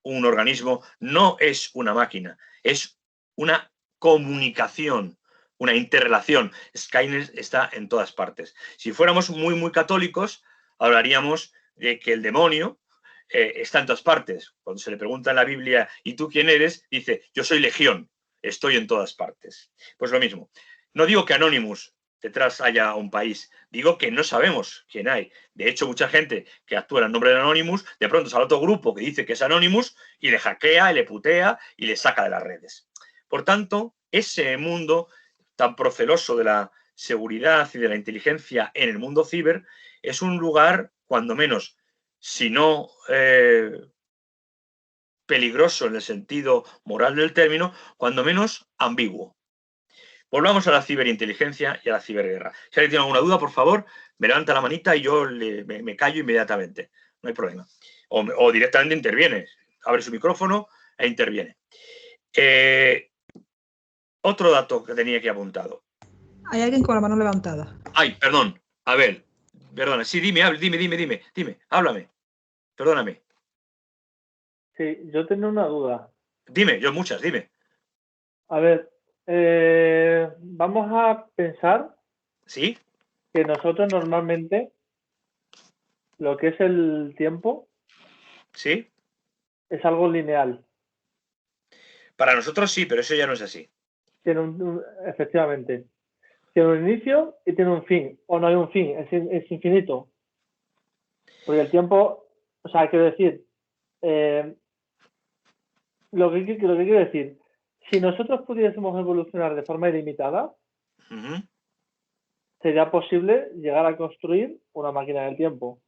un organismo, no es una máquina, es una comunicación, una interrelación. Skynet está en todas partes. Si fuéramos muy, muy católicos, hablaríamos de que el demonio está en todas partes. Cuando se le pregunta en la Biblia, ¿y tú quién eres? Dice, yo soy legión, estoy en todas partes. Pues lo mismo. No digo que Anonymous detrás haya un país, digo que no sabemos quién hay. De hecho, mucha gente que actúa en nombre de Anonymous, de pronto sale otro grupo que dice que es Anonymous y le hackea, y le putea y le saca de las redes. Por tanto, ese mundo tan proceloso de la seguridad y de la inteligencia en el mundo ciber es un lugar, cuando menos, si no peligroso en el sentido moral del término, cuando menos ambiguo. Volvamos a la ciberinteligencia y a la ciberguerra. Si alguien tiene alguna duda, por favor, me levanta la manita y yo me callo inmediatamente. No hay problema. O directamente interviene. Abre su micrófono e interviene. Otro dato que tenía aquí apuntado. Hay alguien con la mano levantada. Ay, perdón. A ver, perdona. Sí, dime, háblame. Perdóname. Sí, yo tengo una duda. Dime, yo muchas, dime. A ver, vamos a pensar ¿Sí? que nosotros normalmente lo que es el tiempo ¿Sí? es algo lineal. Para nosotros sí, pero eso ya no es así. Efectivamente. Tiene un inicio y tiene un fin. O no hay un fin, es infinito. Porque el tiempo, o sea, quiero decir, lo que quiero decir, si nosotros pudiésemos evolucionar de forma ilimitada, sería posible llegar a construir una máquina del tiempo.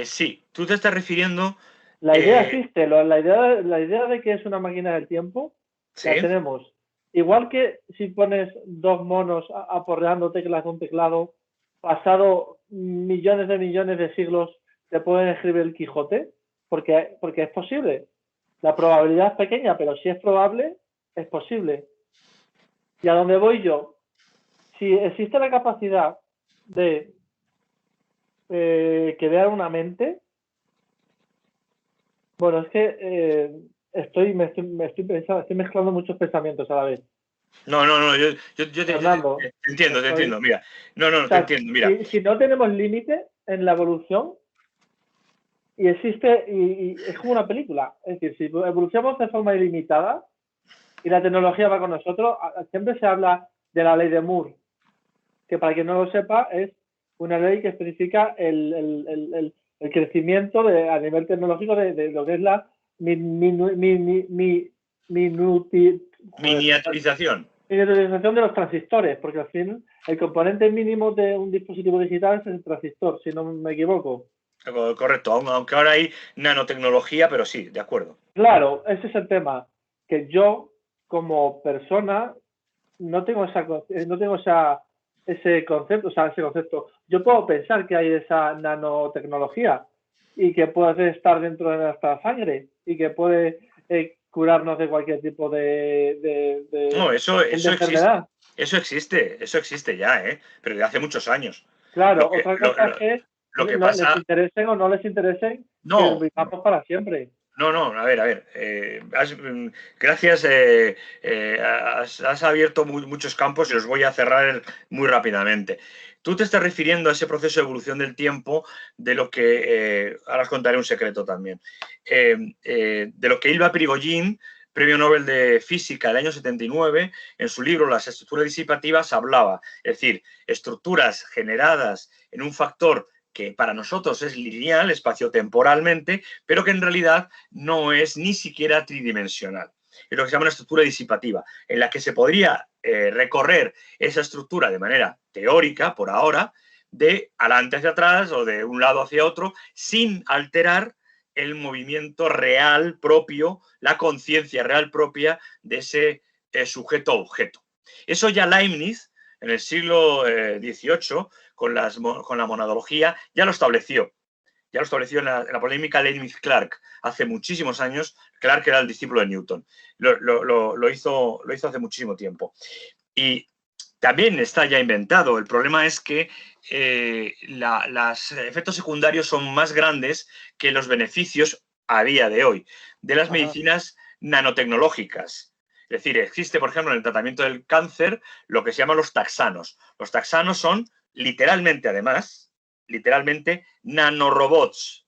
Sí, tú te estás refiriendo... La idea existe, la idea de que es una máquina del tiempo, ¿sí? La tenemos. Igual que si pones dos monos aporreando teclas de un teclado, pasado millones de siglos, te pueden escribir el Quijote, porque es posible. La probabilidad es pequeña, pero si es probable, es posible. ¿Y a dónde voy yo? Si existe la capacidad de crear una mente, bueno, es que estoy mezclando muchos pensamientos a la vez. No, yo te entiendo, mira. No, te entiendo, mira. Si no tenemos límite en la evolución, y existe, y es como una película, es decir, si evolucionamos de forma ilimitada y la tecnología va con nosotros, siempre se habla de la ley de Moore, que para quien no lo sepa es una ley que especifica el crecimiento a nivel tecnológico de lo que es la miniaturización de los transistores, porque al fin el componente mínimo de un dispositivo digital es el transistor, si no me equivoco. Correcto, aunque ahora hay nanotecnología, pero sí, de acuerdo. Claro, ese es el tema, que yo como persona no tengo ese concepto. Yo puedo pensar que hay esa nanotecnología y que puede estar dentro de nuestra sangre y que puede curarnos de cualquier tipo de enfermedad. Eso existe ya, pero de hace muchos años. Claro, otra cosa es que les interesen o no les interesen que vivamos para siempre. No, a ver. Gracias. Has abierto muchos campos y los voy a cerrar muy rápidamente. Tú te estás refiriendo a ese proceso de evolución del tiempo de lo que... ahora os contaré un secreto también. De lo que Ilva Prigogine, Premio Nobel de Física del año 79, en su libro Las estructuras disipativas hablaba. Es decir, estructuras generadas en un factor que para nosotros es lineal, espaciotemporalmente, pero que en realidad no es ni siquiera tridimensional. Es lo que se llama una estructura disipativa, en la que se podría recorrer esa estructura de manera teórica, por ahora, de adelante hacia atrás o de un lado hacia otro, sin alterar el movimiento real propio, la conciencia real propia de ese sujeto-objeto. Eso ya Leibniz, en el siglo XVIII, con la monadología, ya lo estableció. Ya lo estableció en la polémica Leibniz-Clark hace muchísimos años. Clark era el discípulo de Newton. Lo hizo hace muchísimo tiempo. Y también está ya inventado. El problema es que los efectos secundarios son más grandes que los beneficios a día de hoy de las medicinas nanotecnológicas. Es decir, existe, por ejemplo, en el tratamiento del cáncer lo que se llaman los taxanos. Los taxanos son literalmente nanorobots.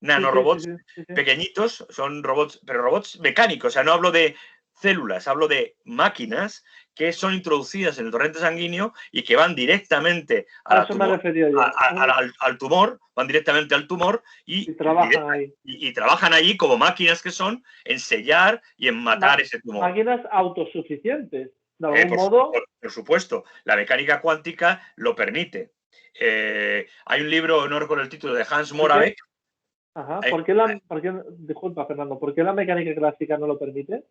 Nanorobots pequeñitos, son robots, pero robots mecánicos. O sea, no hablo de células, hablo de máquinas que son introducidas en el torrente sanguíneo y que van directamente al tumor, van directamente al tumor y trabajan allí como máquinas que son en sellar y en matar ese tumor. Máquinas autosuficientes, de algún modo. Por supuesto, la mecánica cuántica lo permite. Hay un libro, no recuerdo el título, de Hans Moravec. Ajá. Disculpa, Fernando, ¿por qué la mecánica clásica no lo permite?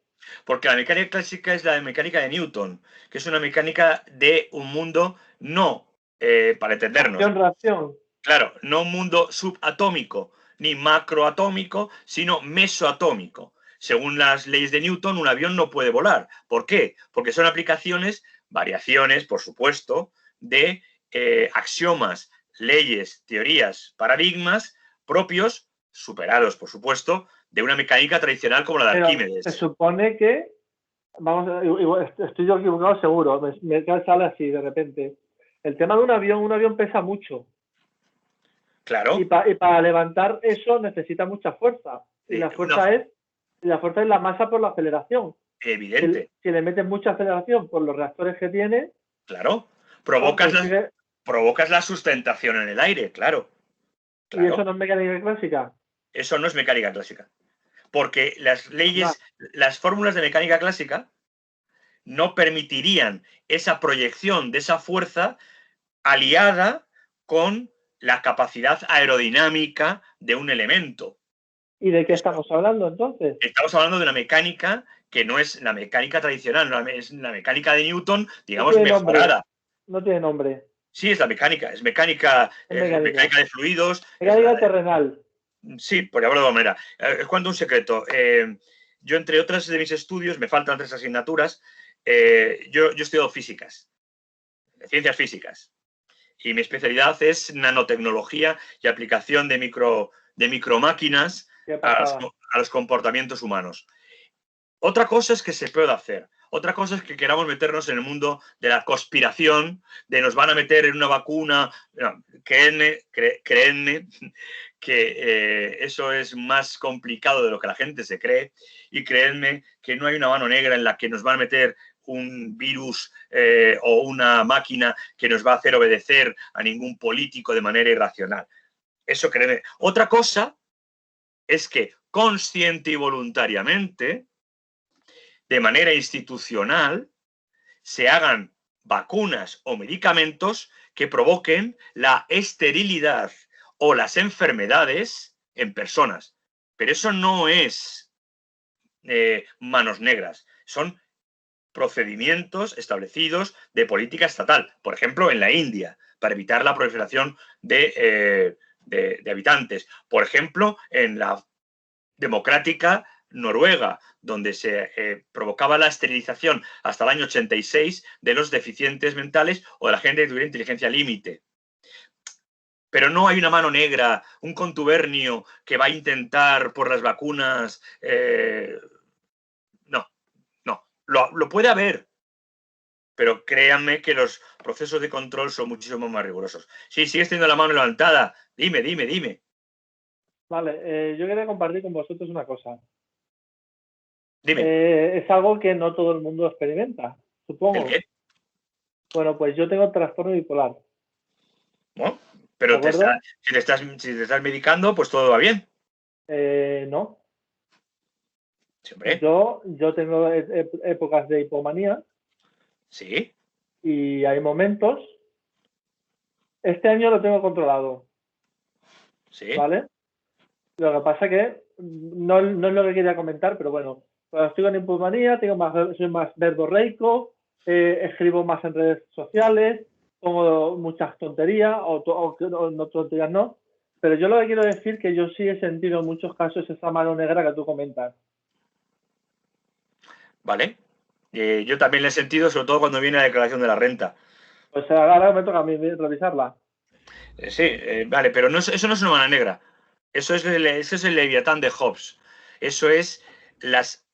Porque la mecánica clásica es la mecánica de Newton, que es una mecánica de un mundo no, para entendernos. Acción-reacción. Claro, no un mundo subatómico ni macroatómico, sino mesoatómico. Según las leyes de Newton, un avión no puede volar. ¿Por qué? Porque son variaciones, por supuesto, de axiomas, leyes, teorías, paradigmas propios, superados, por supuesto, de una mecánica tradicional como la de Arquímedes. Se supone que, estoy yo equivocado seguro, me sale así de repente. El tema de un avión pesa mucho. Claro. Y para levantar eso necesita mucha fuerza. Y la fuerza es la masa por la aceleración. Evidente. Si le metes mucha aceleración por los reactores que tiene... Claro. Provocas la sustentación en el aire, claro. ¿Y eso no es mecánica clásica? Eso no es mecánica clásica. Porque las leyes, las fórmulas de mecánica clásica no permitirían esa proyección de esa fuerza aliada con la capacidad aerodinámica de un elemento. ¿Y de qué estamos hablando entonces? Estamos hablando de una mecánica que no es la mecánica tradicional, no es la mecánica de Newton, digamos, mejorada. No tiene nombre. Sí, es mecánica de fluidos. Mecánica terrenal. Sí, por llamarlo de alguna manera. Cuento un secreto. Yo, entre otras de mis estudios, me faltan 3 asignaturas, yo he estudiado físicas, ciencias físicas. Y mi especialidad es nanotecnología y aplicación de micromáquinas a los comportamientos humanos. Otra cosa es que se pueda hacer. Otra cosa es que queramos meternos en el mundo de la conspiración, de nos van a meter en una vacuna. No, créanme que eso es más complicado de lo que la gente se cree, y créanme que no hay una mano negra en la que nos van a meter un virus o una máquina que nos va a hacer obedecer a ningún político de manera irracional. Eso créeme. Otra cosa es que consciente y voluntariamente, de manera institucional, se hagan vacunas o medicamentos que provoquen la esterilidad o las enfermedades en personas. Pero eso no es manos negras, son procedimientos establecidos de política estatal. Por ejemplo, en la India, para evitar la proliferación de habitantes. Por ejemplo, en la democrática Noruega, donde se provocaba la esterilización hasta el año 86 de los deficientes mentales o de la gente que tuviera inteligencia límite. Pero no hay una mano negra, un contubernio que va a intentar por las vacunas. No. Lo puede haber, pero créanme que los procesos de control son muchísimo más rigurosos. Sí, sigues teniendo la mano levantada. Dime. Vale, yo quería compartir con vosotros una cosa. Dime. Es algo que no todo el mundo experimenta, supongo. ¿El qué? Bueno, pues yo tengo trastorno bipolar. ¿No? Pero si te estás medicando, pues todo va bien. No. Siempre. Yo tengo épocas de hipomanía. Sí. Y hay momentos. Este año lo tengo controlado. Sí. ¿Vale? Lo que pasa que no es lo que quería comentar, pero bueno, cuando estoy con hipomanía, soy más verborreico, escribo más en redes sociales, pongo muchas tonterías, o no tonterías no, pero yo lo que quiero decir es que yo sí he sentido en muchos casos esa mano negra que tú comentas. Vale. Yo también le he sentido, sobre todo cuando viene la declaración de la renta. Pues ahora me toca a mí revisarla. Sí, vale, pero eso no es una mano negra. Eso es el Leviatán de Hobbes. Eso es las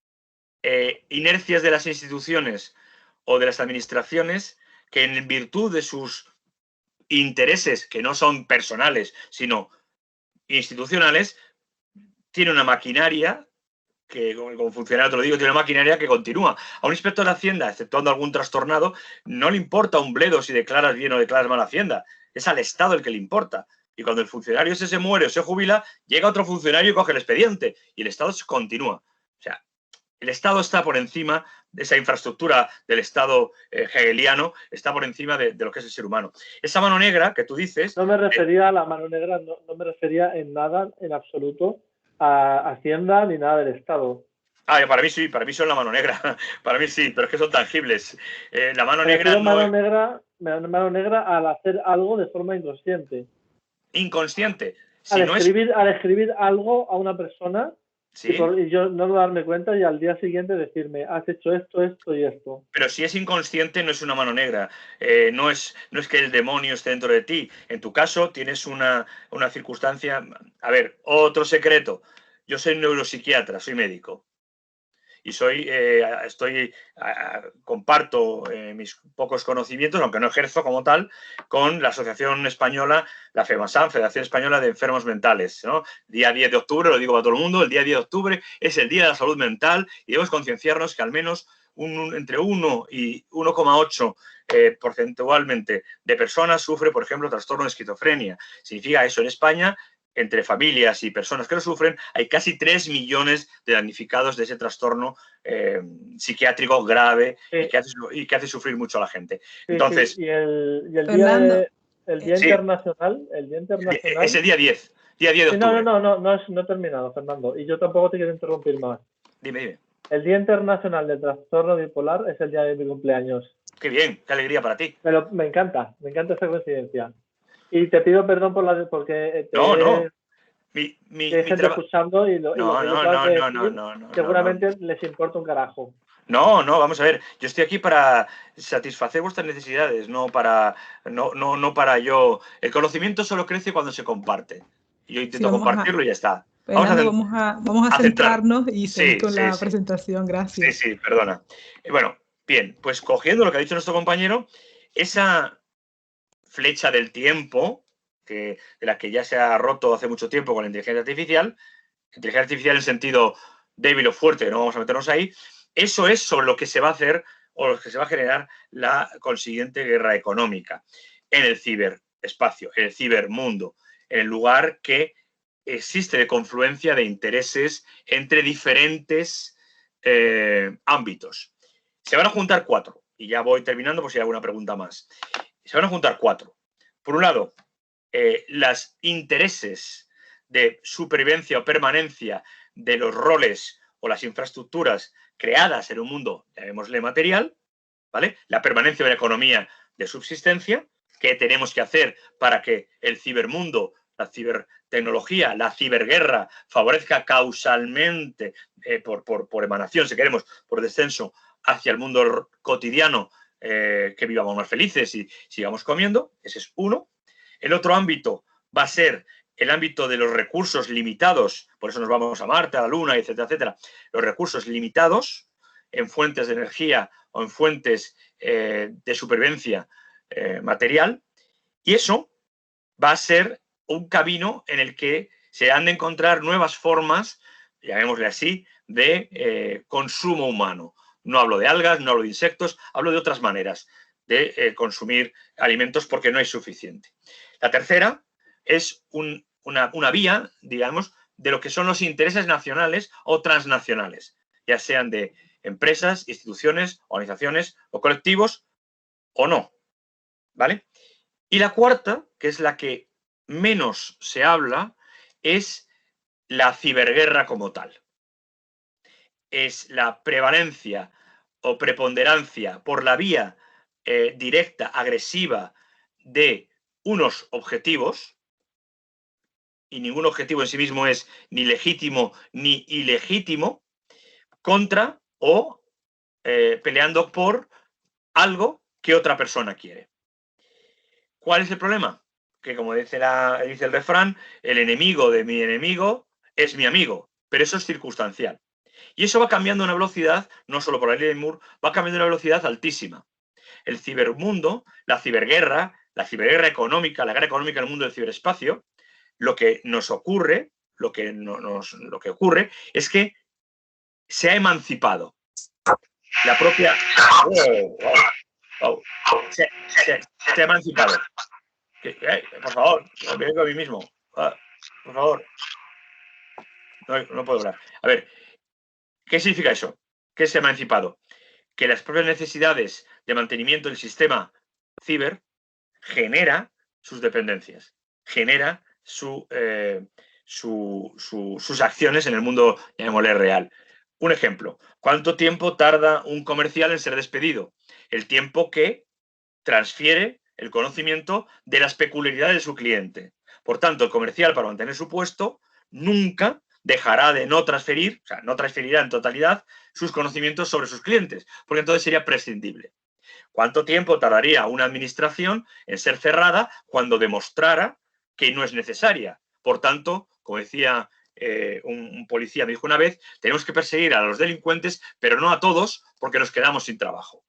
inercias de las instituciones o de las administraciones que, en virtud de sus intereses, que no son personales, sino institucionales, tiene una maquinaria que, como funcionario te lo digo, tiene una maquinaria que continúa. A un inspector de Hacienda, exceptuando algún trastornado, no le importa un bledo si declaras bien o declaras mal Hacienda. Es al Estado el que le importa. Y cuando el funcionario ese se muere o se jubila, llega otro funcionario y coge el expediente. Y el Estado continúa. O sea, el Estado está por encima de esa infraestructura del Estado hegeliano, está por encima de lo que es el ser humano. Esa mano negra que tú dices... No me refería a la mano negra, no me refería en nada, en absoluto, a Hacienda ni nada del Estado. Para mí sí, para mí son la mano negra. Para mí sí, pero es que son tangibles. La mano negra mano negra al hacer algo de forma inconsciente. Inconsciente. Al escribir algo a una persona, ¿sí? y yo no darme cuenta y al día siguiente decirme, has hecho esto, esto y esto. Pero si es inconsciente, no es una mano negra. No es que el demonio esté dentro de ti. En tu caso tienes una circunstancia... A ver, otro secreto. Yo soy neuropsiquiatra, soy médico. y comparto mis pocos conocimientos, aunque no ejerzo como tal, con la Asociación Española, la FEMASAN, Federación Española de Enfermos Mentales, ¿no? Día 10 de octubre, lo digo para todo el mundo, el día 10 de octubre es el Día de la Salud Mental y debemos concienciarnos que al menos entre 1 y 1,8 porcentualmente de personas sufre, por ejemplo, trastorno de esquizofrenia. Significa eso en España, entre familias y personas que lo sufren, hay casi 3 millones de damnificados de ese trastorno psiquiátrico grave y que hace sufrir mucho a la gente. Sí, entonces, sí. Y el Fernando, día internacional, es el día 10. Día 10 de octubre. No he terminado, Fernando. Y yo tampoco te quiero interrumpir más. Dime. El Día Internacional del Trastorno Bipolar es el día de mi cumpleaños. Qué bien, qué alegría para ti. Pero me encanta esta coincidencia. Y te pido perdón porque hay gente escuchando y lo que yo tengo que decir seguramente les importa un carajo. No, vamos a ver, yo estoy aquí para satisfacer vuestras necesidades, no para yo. El conocimiento solo crece cuando se comparte. Yo intento compartirlo y ya está. Fernando, vamos a centrarnos y seguir con la presentación, gracias. Sí, perdona. Bueno, bien, pues cogiendo lo que ha dicho nuestro compañero, esa flecha del tiempo, de la que ya se ha roto hace mucho tiempo con la inteligencia artificial en sentido débil o fuerte, no vamos a meternos ahí, eso es sobre lo que se va a hacer o lo que se va a generar la consiguiente guerra económica en el ciberespacio, en el cibermundo, en el lugar que existe de confluencia de intereses entre diferentes ámbitos. Se van a juntar 4, y ya voy terminando por si hay alguna pregunta más. Se van a juntar 4. Por un lado, los intereses de supervivencia o permanencia de los roles o las infraestructuras creadas en un mundo, llamémosle material, ¿vale? La permanencia de la economía de subsistencia, que tenemos que hacer para que el cibermundo, la cibertecnología, la ciberguerra favorezca causalmente, por emanación, si queremos, por descenso, hacia el mundo cotidiano, que vivamos más felices y sigamos comiendo. Ese es uno. El otro ámbito va a ser el ámbito de los recursos limitados, por eso nos vamos a Marte, a la Luna, etcétera, etcétera. Los recursos limitados en fuentes de energía o en fuentes de supervivencia material, y eso va a ser un camino en el que se han de encontrar nuevas formas, llamémosle así, de consumo humano. No hablo de algas, no hablo de insectos, hablo de otras maneras de consumir alimentos porque no hay suficiente. La tercera es una vía, digamos, de lo que son los intereses nacionales o transnacionales, ya sean de empresas, instituciones, organizaciones o colectivos o no, ¿vale? Y la cuarta, que es la que menos se habla, es la ciberguerra como tal. Es la prevalencia o preponderancia por la vía directa, agresiva, de unos objetivos, y ningún objetivo en sí mismo es ni legítimo ni ilegítimo, contra o peleando por algo que otra persona quiere. ¿Cuál es el problema? Que, como dice el refrán, el enemigo de mi enemigo es mi amigo, pero eso es circunstancial. Y eso va cambiando a una velocidad, no solo por la ley de Moore, va cambiando a una velocidad altísima. El cibermundo, la ciberguerra económica, la guerra económica en el mundo del ciberespacio, lo que nos ocurre, lo que ocurre es que se ha emancipado. La propia... Se ha emancipado. Por favor, me vengo a mí mismo. Por favor. No puedo hablar. A ver, ¿qué significa eso? ¿Qué se ha emancipado? Que las propias necesidades de mantenimiento del sistema ciber genera sus dependencias, genera sus acciones en el mundo, llamémosle, real. Un ejemplo, ¿cuánto tiempo tarda un comercial en ser despedido? El tiempo que transfiere el conocimiento de las peculiaridades de su cliente. Por tanto, el comercial, para mantener su puesto, nunca dejará de no transferir, o sea, no transferirá en totalidad sus conocimientos sobre sus clientes, porque entonces sería prescindible. ¿Cuánto tiempo tardaría una administración en ser cerrada cuando demostrara que no es necesaria? Por tanto, como decía un policía me dijo una vez, tenemos que perseguir a los delincuentes, pero no a todos, porque nos quedamos sin trabajo.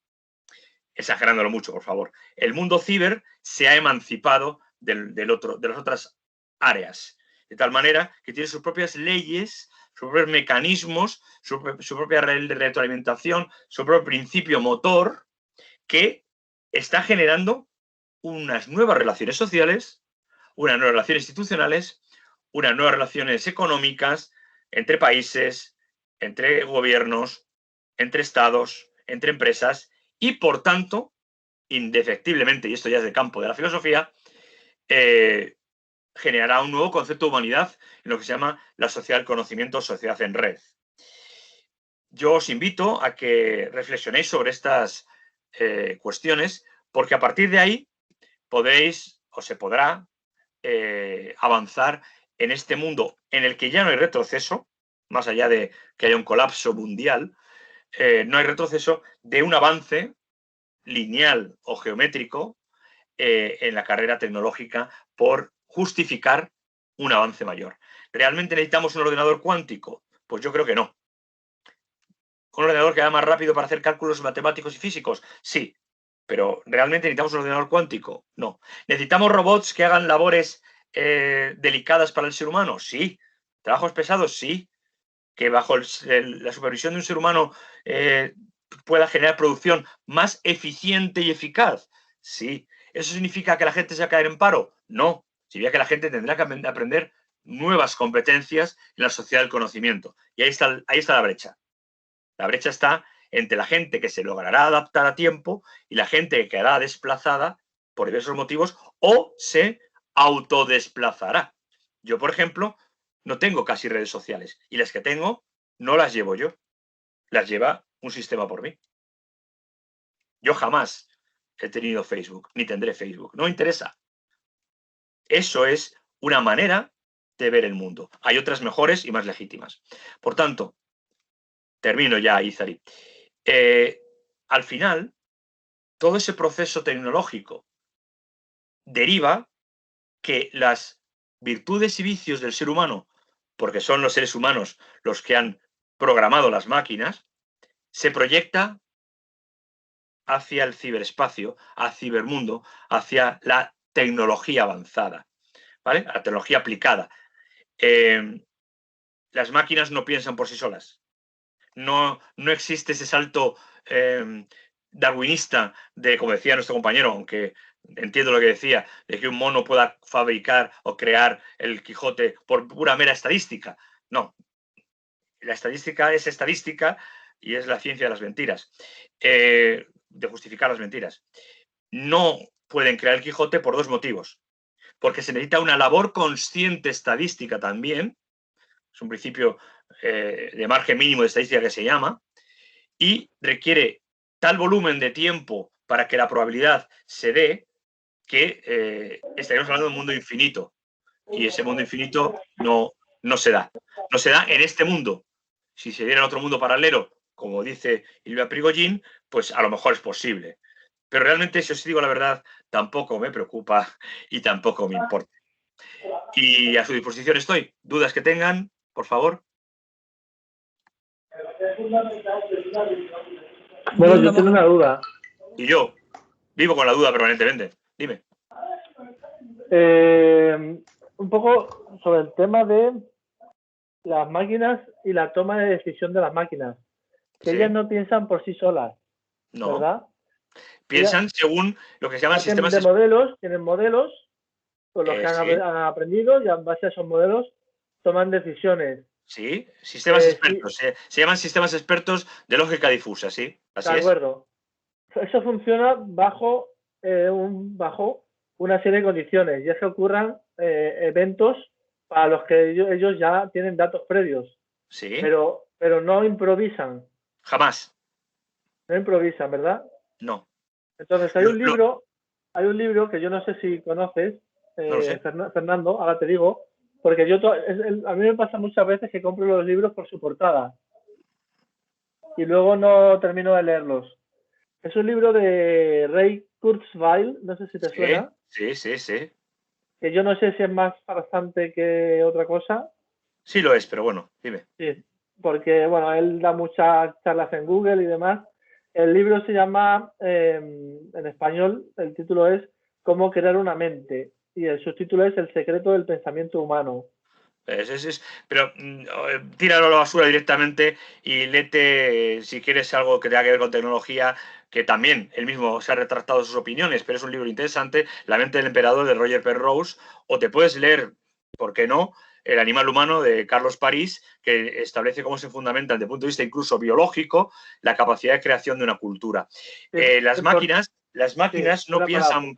Exagerándolo mucho, por favor. El mundo ciber se ha emancipado de las otras áreas, de tal manera que tiene sus propias leyes, sus propios mecanismos, su propia red de retroalimentación, su propio principio motor, que está generando unas nuevas relaciones sociales, unas nuevas relaciones institucionales, unas nuevas relaciones económicas entre países, entre gobiernos, entre estados, entre empresas y, por tanto, indefectiblemente, y esto ya es del campo de la filosofía, generará un nuevo concepto de humanidad en lo que se llama la sociedad del conocimiento, sociedad en red. Yo os invito a que reflexionéis sobre estas cuestiones, porque a partir de ahí podéis o se podrá avanzar en este mundo en el que ya no hay retroceso, más allá de que haya un colapso mundial, no hay retroceso de un avance lineal o geométrico en la carrera tecnológica por justificar un avance mayor. ¿Realmente necesitamos un ordenador cuántico? Pues yo creo que no. ¿Un ordenador que va más rápido para hacer cálculos matemáticos y físicos? Sí. Pero ¿realmente necesitamos un ordenador cuántico? No. ¿Necesitamos robots que hagan labores delicadas para el ser humano? Sí. ¿Trabajos pesados? Sí. ¿Que bajo la supervisión de un ser humano pueda generar producción más eficiente y eficaz? Sí. ¿Eso significa que la gente se va a caer en paro? No. Significa que la gente tendrá que aprender nuevas competencias en la sociedad del conocimiento. Y ahí está la brecha. La brecha está entre la gente que se logrará adaptar a tiempo y la gente que quedará desplazada por diversos motivos o se autodesplazará. Yo, por ejemplo, no tengo casi redes sociales y las que tengo no las llevo yo, las lleva un sistema por mí. Yo jamás he tenido Facebook, ni tendré Facebook, no me interesa. Eso es una manera de ver el mundo. Hay otras mejores y más legítimas. Por tanto, termino ya, Izari. Al final, todo ese proceso tecnológico deriva que las virtudes y vicios del ser humano, porque son los seres humanos los que han programado las máquinas, se proyecta hacia el ciberespacio, al cibermundo, hacia la tecnología avanzada, ¿vale? La tecnología aplicada. Las máquinas no piensan por sí solas. No existe ese salto darwinista de, como decía nuestro compañero, aunque entiendo lo que decía, de que un mono pueda fabricar o crear el Quijote por pura mera estadística. No. La estadística es estadística y es la ciencia de las mentiras, de justificar las mentiras. No pueden crear el Quijote por dos motivos. Porque se necesita una labor consciente estadística también, es un principio de margen mínimo de estadística que se llama, y requiere tal volumen de tiempo para que la probabilidad se dé que estaríamos hablando de un mundo infinito. Y ese mundo infinito no se da. No se da en este mundo. Si se diera en otro mundo paralelo, como dice Ilya Prigogine, pues a lo mejor es posible. Pero realmente, si os digo la verdad, tampoco me preocupa y tampoco me importa. Y a su disposición estoy. Dudas que tengan, por favor. Bueno, yo tengo una duda. Y yo vivo con la duda permanentemente. Dime. Un poco sobre el tema de las máquinas y la toma de decisión de las máquinas. Que Sí. ellas no piensan por sí solas, No. ¿verdad? Piensan Ellas, según lo que se llaman sistemas... Tienen modelos con los que han aprendido y en base a esos modelos toman decisiones. Sí, sistemas expertos. Sí. Se llaman sistemas expertos de lógica difusa, sí. Así de acuerdo. Eso funciona bajo una serie de condiciones y es que ocurran eventos para los que ellos ya tienen datos previos. Sí. Pero no improvisan. Jamás. No improvisan, ¿verdad? No. Entonces hay un libro que yo no sé si conoces, no lo sé. Fernando, ahora te digo, porque a mí me pasa muchas veces que compro los libros por su portada y luego no termino de leerlos. Es un libro de Ray Kurzweil, no sé si te suena. Sí. Que yo no sé si es más farsante que otra cosa. Sí lo es, pero bueno, dime. Sí, porque bueno, él da muchas charlas en Google y demás. El libro se llama, en español, el título es Cómo crear una mente y el subtítulo es El secreto del pensamiento humano. Pero tíralo a la basura directamente y léete, si quieres algo que tenga que ver con tecnología, que también él mismo se ha retractado sus opiniones, pero es un libro interesante, La mente del emperador de Roger Penrose, o te puedes leer, ¿por qué no?, El animal humano de Carlos París, que establece cómo se fundamenta desde el punto de vista incluso biológico la capacidad de creación de una cultura. Las máquinas no piensan...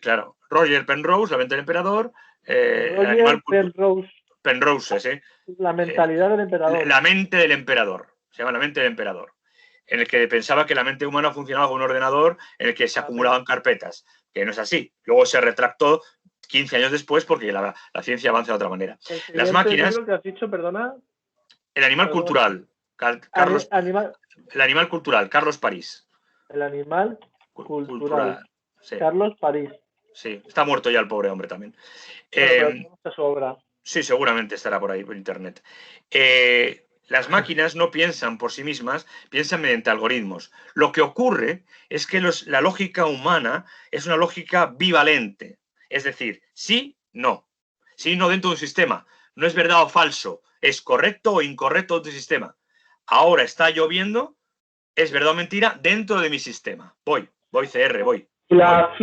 Claro, Roger Penrose, La mente del emperador, el animal Penrose, ¿eh? La mentalidad del emperador. La mente del emperador. Se llama La mente del emperador. En el que pensaba que la mente humana funcionaba como un ordenador en el que se acumulaban carpetas. Que no es así. Luego se retractó 15 años después porque la ciencia avanza de otra manera. Las máquinas... libro que has dicho, perdona. El animal cultural. El animal cultural, Carlos París. El animal cultural. Sí. Carlos París. Sí, está muerto ya el pobre hombre también. Su obra. Sí, seguramente estará por ahí, por internet. Las máquinas no piensan por sí mismas, piensan mediante algoritmos. Lo que ocurre es que la lógica humana es una lógica bivalente. Es decir, sí, no. Sí, no dentro de un sistema. No es verdad o falso. Es correcto o incorrecto dentro del sistema. Ahora está lloviendo, es verdad o mentira dentro de mi sistema. Voy CR, voy. ¿Y la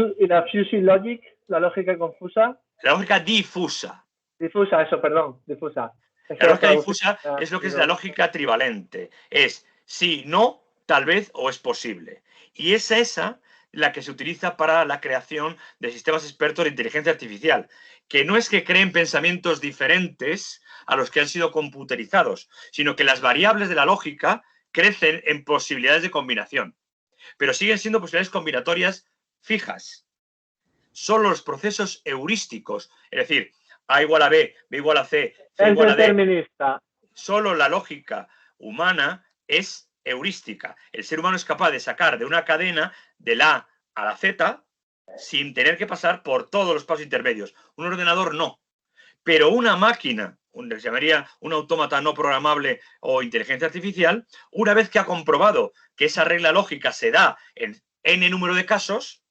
fuzzy logic, la lógica confusa? La lógica difusa. Difusa, eso, perdón, difusa. La lógica difusa es lo que es la lógica trivalente. Es sí, no, tal vez o es posible. Y es esa la que se utiliza para la creación de sistemas expertos de inteligencia artificial, que no es que creen pensamientos diferentes a los que han sido computerizados, sino que las variables de la lógica crecen en posibilidades de combinación, pero siguen siendo posibilidades combinatorias fijas. Solo los procesos heurísticos, es decir, A igual a B, B igual a C, C igual a D. Determinista. Solo la lógica humana es heurística. El ser humano es capaz de sacar de una cadena de la A a la Z sin tener que pasar por todos los pasos intermedios. Un ordenador no. Pero una máquina, se llamaría un autómata no programable o inteligencia artificial, una vez que ha comprobado que esa regla lógica se da en n número de casos,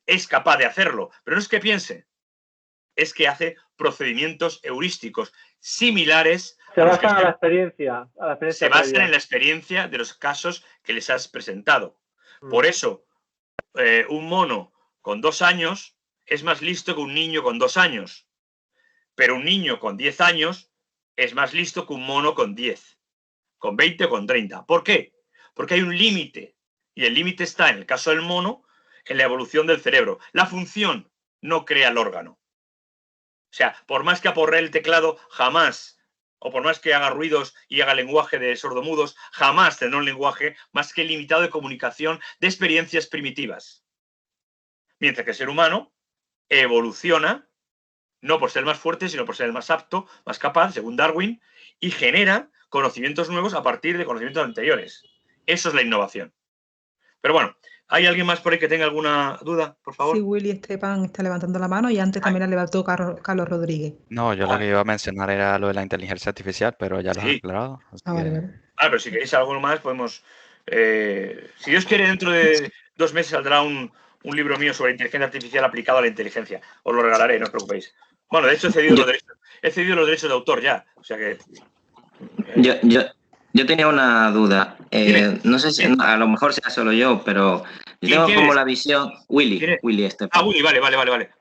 es capaz de hacerlo. Pero no es que piense, es que hace procedimientos heurísticos similares. Se basan a la experiencia. Se basan en la experiencia de los casos que les has presentado. Por eso, un mono con 2 años es más listo que un niño con 2 años. Pero un niño con 10 años es más listo que un mono con 10, con 20 o con 30. ¿Por qué? Porque hay un límite. Y el límite está, en el caso del mono, en la evolución del cerebro. La función no crea el órgano. O sea, por más que aporree el teclado, jamás, o por más que haga ruidos y haga lenguaje de sordomudos, jamás tendrá un lenguaje más que limitado de comunicación de experiencias primitivas. Mientras que el ser humano evoluciona, no por ser más fuerte, sino por ser el más apto, más capaz, según Darwin, y genera conocimientos nuevos a partir de conocimientos anteriores. Eso es la innovación. Pero bueno, ¿hay alguien más por ahí que tenga alguna duda, por favor? Sí, Willy Esteban está levantando la mano y antes también la levantó Carlos Rodríguez. No, yo lo que iba a mencionar era lo de la inteligencia artificial, pero ya lo has aclarado. Vale. Pero si queréis algo más, podemos... si Dios quiere, dentro de 2 meses saldrá un libro mío sobre inteligencia artificial aplicado a la inteligencia. Os lo regalaré, no os preocupéis. Bueno, de hecho he cedido los derechos de autor ya. O sea que... Yo tenía una duda. No sé si a lo mejor sea solo yo, pero yo tengo como la visión... Willy Esteban. Willy, vale.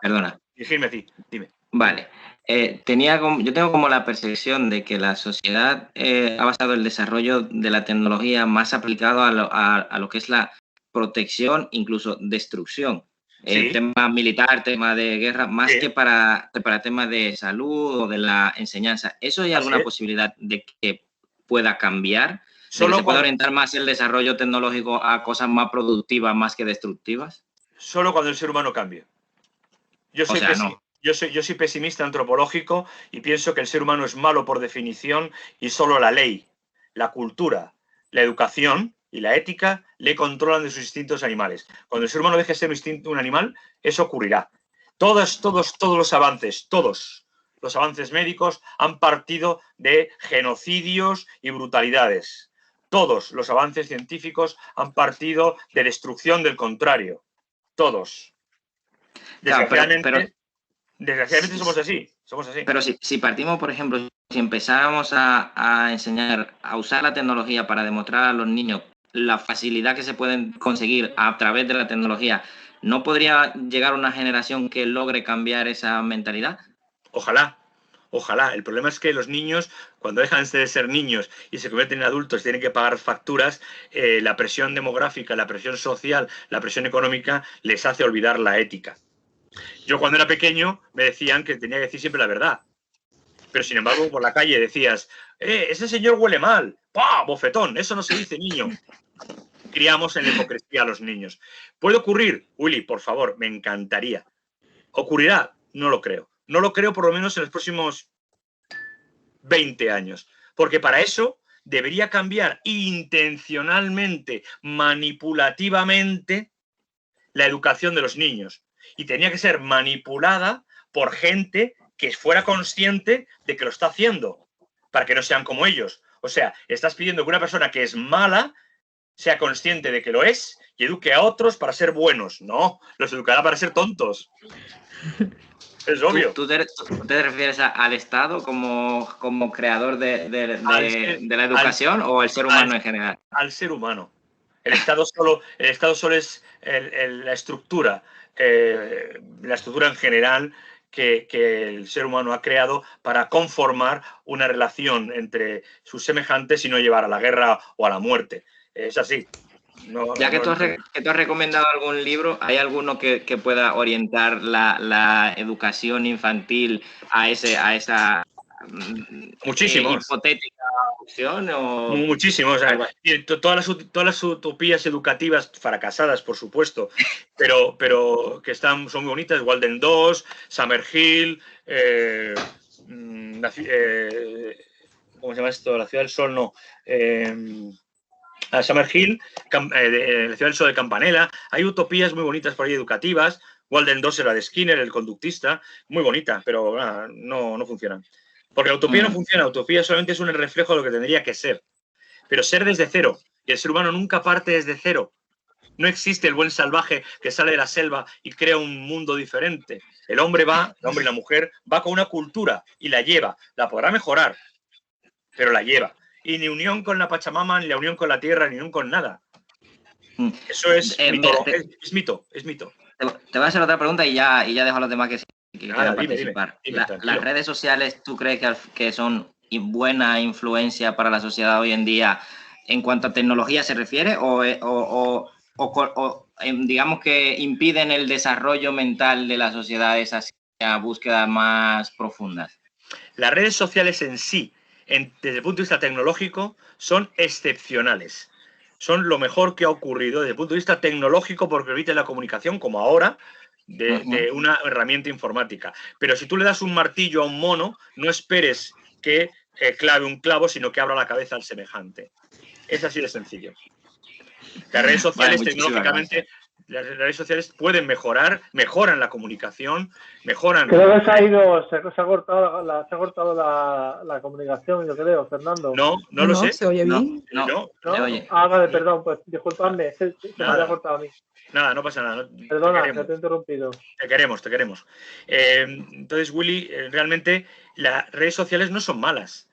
Perdona. Dirigirme a ti, dime. Vale. Yo tengo como la percepción de que la sociedad ha basado el desarrollo de la tecnología más aplicado a lo que es la protección, incluso destrucción. Sí. Tema militar, tema de guerra, más que para temas de salud o de la enseñanza. ¿Eso hay alguna posibilidad de que pueda cambiar? ¿De que se pueda orientar más el desarrollo tecnológico a cosas más productivas más que destructivas? Solo cuando el ser humano cambie. Yo soy pesimista antropológico y pienso que el ser humano es malo por definición y solo la ley, la cultura, la educación y la ética le controlan de sus instintos animales. Cuando el ser humano deje de ser un animal, eso ocurrirá. Todos los avances, todos los avances médicos han partido de genocidios y brutalidades. Todos los avances científicos han partido de destrucción del contrario. Todos. Desgraciadamente, desgraciadamente somos así. Pero si partimos, por ejemplo, si empezáramos a enseñar a usar la tecnología para demostrar a los niños la facilidad que se pueden conseguir a través de la tecnología, ¿no podría llegar una generación que logre cambiar esa mentalidad? Ojalá. Ojalá. El problema es que los niños, cuando dejan de ser niños y se convierten en adultos, tienen que pagar facturas, la presión demográfica, la presión social, la presión económica les hace olvidar la ética. Yo cuando era pequeño me decían que tenía que decir siempre la verdad. Pero sin embargo, por la calle decías, ese señor huele mal. ¡Pah! Bofetón, eso no se dice, niño. Criamos en la hipocresía a los niños. ¿Puede ocurrir? Willy, por favor, me encantaría. ¿Ocurrirá? No lo creo. No lo creo por lo menos en los próximos 20 años. Porque para eso debería cambiar intencionalmente, manipulativamente, la educación de los niños. Y tenía que ser manipulada por gente que fuera consciente de que lo está haciendo, para que no sean como ellos. O sea, estás pidiendo que una persona que es mala sea consciente de que lo es y eduque a otros para ser buenos. No, los educará para ser tontos. Es obvio. ¿Tú te refieres al Estado como creador de la educación o el ser humano en general? Al ser humano. El Estado solo es la estructura en general que el ser humano ha creado para conformar una relación entre sus semejantes y no llevar a la guerra o a la muerte. Es así. Ya que tú has recomendado algún libro, ¿hay alguno que pueda orientar la educación infantil a esa hipotética opción? Muchísimos. Todas las utopías educativas fracasadas, por supuesto, pero que son muy bonitas. Walden 2, Summerhill, ¿cómo se llama esto? La Ciudad del Sol, no. Summerhill, la Ciudad del Sol de Campanella. Hay utopías muy bonitas por ahí educativas. Walden 2 era de Skinner, el conductista, muy bonita, pero no funcionan. Porque la utopía no funciona, la utopía solamente es un reflejo de lo que tendría que ser. Pero ser desde cero, y el ser humano nunca parte desde cero. No existe el buen salvaje que sale de la selva y crea un mundo diferente. El hombre y la mujer va con una cultura y la lleva. La podrá mejorar, pero la lleva. Y ni unión con la Pachamama, ni la unión con la tierra, ni unión con nada. Eso es mito. Te voy a hacer otra pregunta y ya dejo a los demás que quieran participar. Dime, ¿Las redes sociales tú crees que son buena influencia para la sociedad hoy en día en cuanto a tecnología se refiere o digamos que impiden el desarrollo mental de las sociedades hacia búsquedas más profundas? Las redes sociales en sí, desde el punto de vista tecnológico, son excepcionales. Son lo mejor que ha ocurrido desde el punto de vista tecnológico porque permiten la comunicación, como ahora, de una herramienta informática. Pero si tú le das un martillo a un mono, no esperes que clave un clavo, sino que abra la cabeza al semejante. Es así de sencillo. Las redes sociales tecnológicamente... Las redes sociales pueden mejoran la comunicación, mejoran... Creo que se ha cortado la comunicación, yo creo, Fernando. No lo sé. ¿Se oye bien? No. Vale, perdón, pues disculpadme, se me había cortado a mí. Nada, no pasa nada. Perdona, que te he interrumpido. Te queremos. Entonces, Willy, realmente las redes sociales no son malas.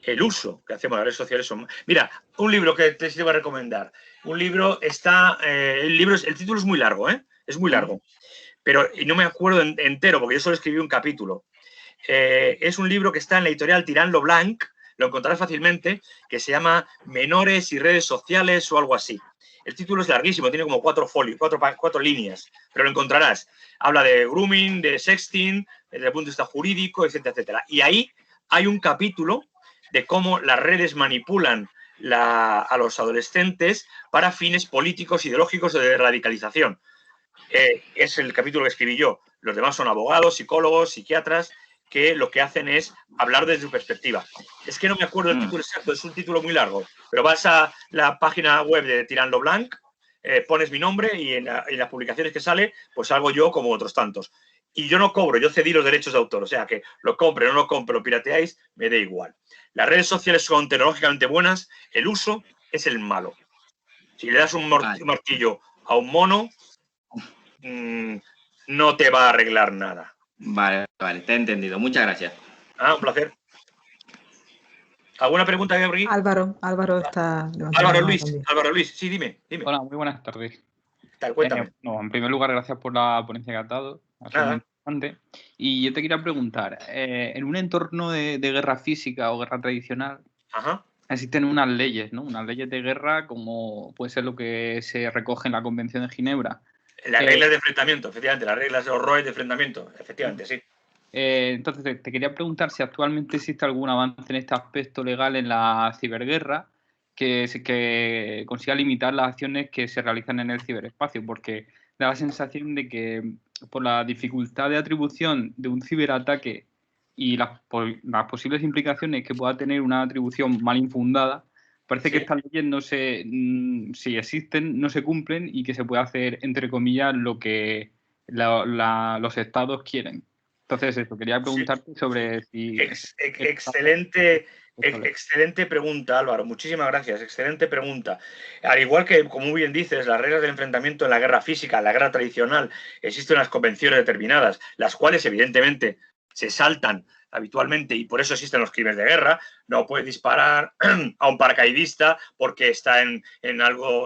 El uso que hacemos de las redes sociales son... Mira, un libro que te iba a recomendar. Un libro el título es muy largo, es muy largo. Y no me acuerdo entero porque yo solo escribí un capítulo. Es un libro que está en la editorial Tirant lo Blanc, lo encontrarás fácilmente, que se llama Menores y redes sociales o algo así. El título es larguísimo, tiene como 4 líneas, pero lo encontrarás. Habla de grooming, de sexting, desde el punto de vista jurídico, etcétera, etcétera. Y ahí hay un capítulo de cómo las redes manipulan a los adolescentes para fines políticos, ideológicos o de radicalización. Es el capítulo que escribí yo. Los demás son abogados, psicólogos, psiquiatras, que lo que hacen es hablar desde su perspectiva. Es que no me acuerdo el título exacto, es un título muy largo, pero vas a la página web de Tirant lo Blanc, pones mi nombre y en las publicaciones que sale, pues salgo yo como otros tantos. y yo no cobro, yo cedí los derechos de autor, o sea que lo compre, no lo compre, lo pirateáis, me da igual. Las redes sociales son tecnológicamente buenas, el uso es el malo. Si le das un martillo a un mono, no te va a arreglar nada. Vale, te he entendido. Muchas gracias. Un placer. ¿Alguna pregunta, Gabriel? Álvaro está levantando. Álvaro Luis, sí, dime. Hola, muy buenas tardes. Cuéntame. En primer lugar, gracias por la ponencia que has dado. Ha sido muy interesante. Y yo te quería preguntar, en un entorno de guerra física o guerra tradicional, existen unas leyes, ¿no? Unas leyes de guerra, como puede ser lo que se recoge en la Convención de Ginebra. Las reglas de enfrentamiento, efectivamente, las reglas de los ROE de enfrentamiento, efectivamente, sí. Entonces, te quería preguntar si actualmente existe algún avance en este aspecto legal en la ciberguerra que consiga limitar las acciones que se realizan en el ciberespacio, porque da la sensación de que por la dificultad de atribución de un ciberataque y las posibles implicaciones que pueda tener una atribución mal infundada, parece que estas leyes si existen, no se cumplen y que se puede hacer, entre comillas, lo que los estados quieren. Entonces, eso, quería preguntarte sobre si... Excelente pregunta, Álvaro. Muchísimas gracias. Excelente pregunta. Al igual que, como bien dices, las reglas del enfrentamiento en la guerra física, en la guerra tradicional, existen unas convenciones determinadas, las cuales, evidentemente, se saltan habitualmente y por eso existen los crímenes de guerra. No puedes disparar a un paracaidista porque está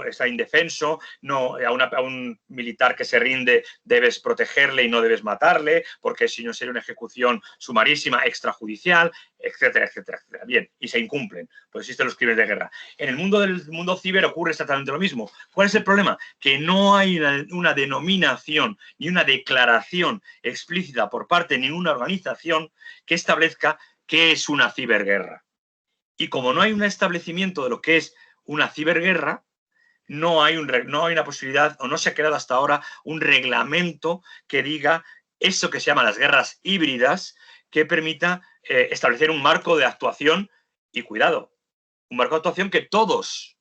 está indefenso, no, a un militar que se rinde debes protegerle y no debes matarle, porque si no sería una ejecución sumarísima, extrajudicial, etcétera, etcétera, etcétera. Bien, y se incumplen, pues existen los crímenes de guerra. En el mundo ciber ocurre exactamente lo mismo. ¿Cuál es el problema? Que no hay una denominación ni una declaración explícita por parte de ninguna organización que establezca qué es una ciberguerra. Y como no hay un establecimiento de lo que es una ciberguerra, no hay una posibilidad, o no se ha creado hasta ahora un reglamento que diga eso que se llama las guerras híbridas, que permita establecer un marco de actuación y, cuidado, un marco de actuación que todos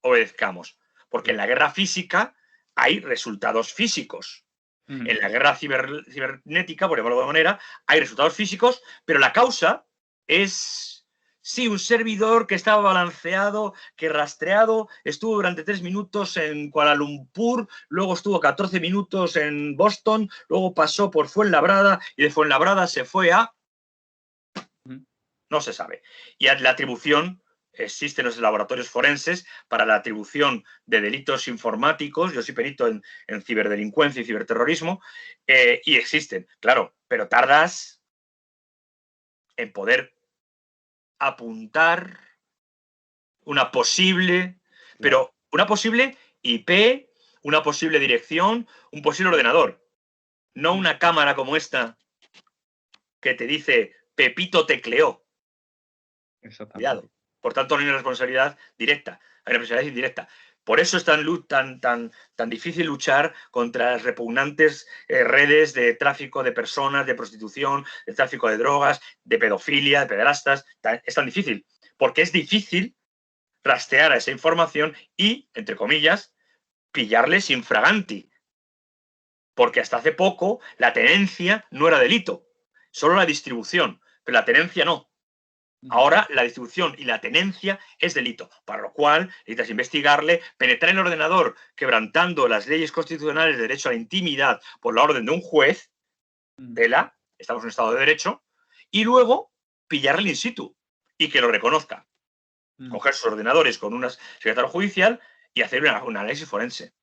obedezcamos. Porque en la guerra física hay resultados físicos. En la guerra cibernética, por llamarlo de alguna manera, hay resultados físicos, pero la causa es, sí, un servidor que estaba balanceado, que rastreado, estuvo durante 3 minutos en Kuala Lumpur, luego estuvo 14 minutos en Boston, luego pasó por Fuenlabrada y de Fuenlabrada se fue a... No se sabe. Y la atribución... Existen los laboratorios forenses para la atribución de delitos informáticos. Yo soy perito en ciberdelincuencia y ciberterrorismo y existen, claro, pero tardas en poder apuntar una posible IP, una posible dirección, un posible ordenador. No una cámara como esta que te dice Pepito tecleó. Cuidado. Por tanto, no hay una responsabilidad directa, hay una responsabilidad indirecta. Por eso es tan difícil luchar contra las repugnantes redes de tráfico de personas, de prostitución, de tráfico de drogas, de pedofilia, de pederastas. Es tan difícil, porque es difícil rastrear a esa información y, entre comillas, pillarles infraganti. Porque hasta hace poco la tenencia no era delito, solo la distribución, pero la tenencia no. Ahora la distribución y la tenencia es delito, para lo cual necesitas investigarle, penetrar en el ordenador quebrantando las leyes constitucionales de derecho a la intimidad por la orden de un juez, estamos en un Estado de Derecho, y luego pillarle in situ y que lo reconozca. Coger sus ordenadores con un secretario judicial y hacer un análisis forense.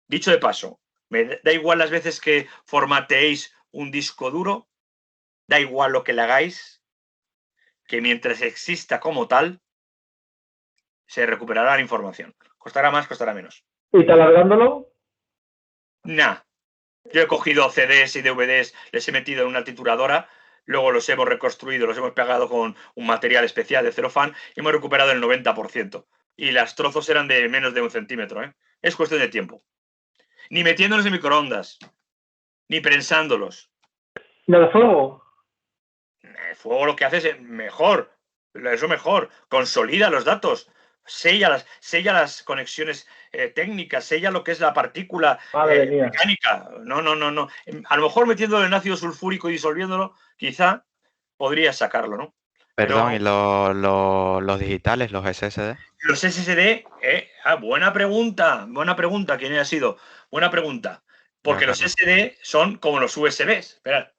Dicho de paso, me da igual las veces que formateéis un disco duro, da igual lo que le hagáis, que mientras exista como tal, se recuperará la información. Costará más, costará menos. ¿Y taladrándolo? Nah. Yo he cogido CDs y DVDs, les he metido en una trituradora, luego los hemos reconstruido, los hemos pegado con un material especial de celofán y hemos recuperado el 90%. Y los trozos eran de menos de 1 centímetro, ¿eh? Es cuestión de tiempo. Ni metiéndolos en microondas, ni prensándolos. ¿Del fuego? El fuego lo que hace es mejor, eso mejor, consolida los datos. sella las conexiones técnicas, sella lo que es la partícula mecánica. No. A lo mejor metiéndolo en ácido sulfúrico y disolviéndolo, quizá podría sacarlo, ¿no? Perdón, ¿y los digitales, los SSD? Los SSD, buena pregunta, ¿quién ha sido? Buena pregunta. Porque los SSD son como los USBs, esperad,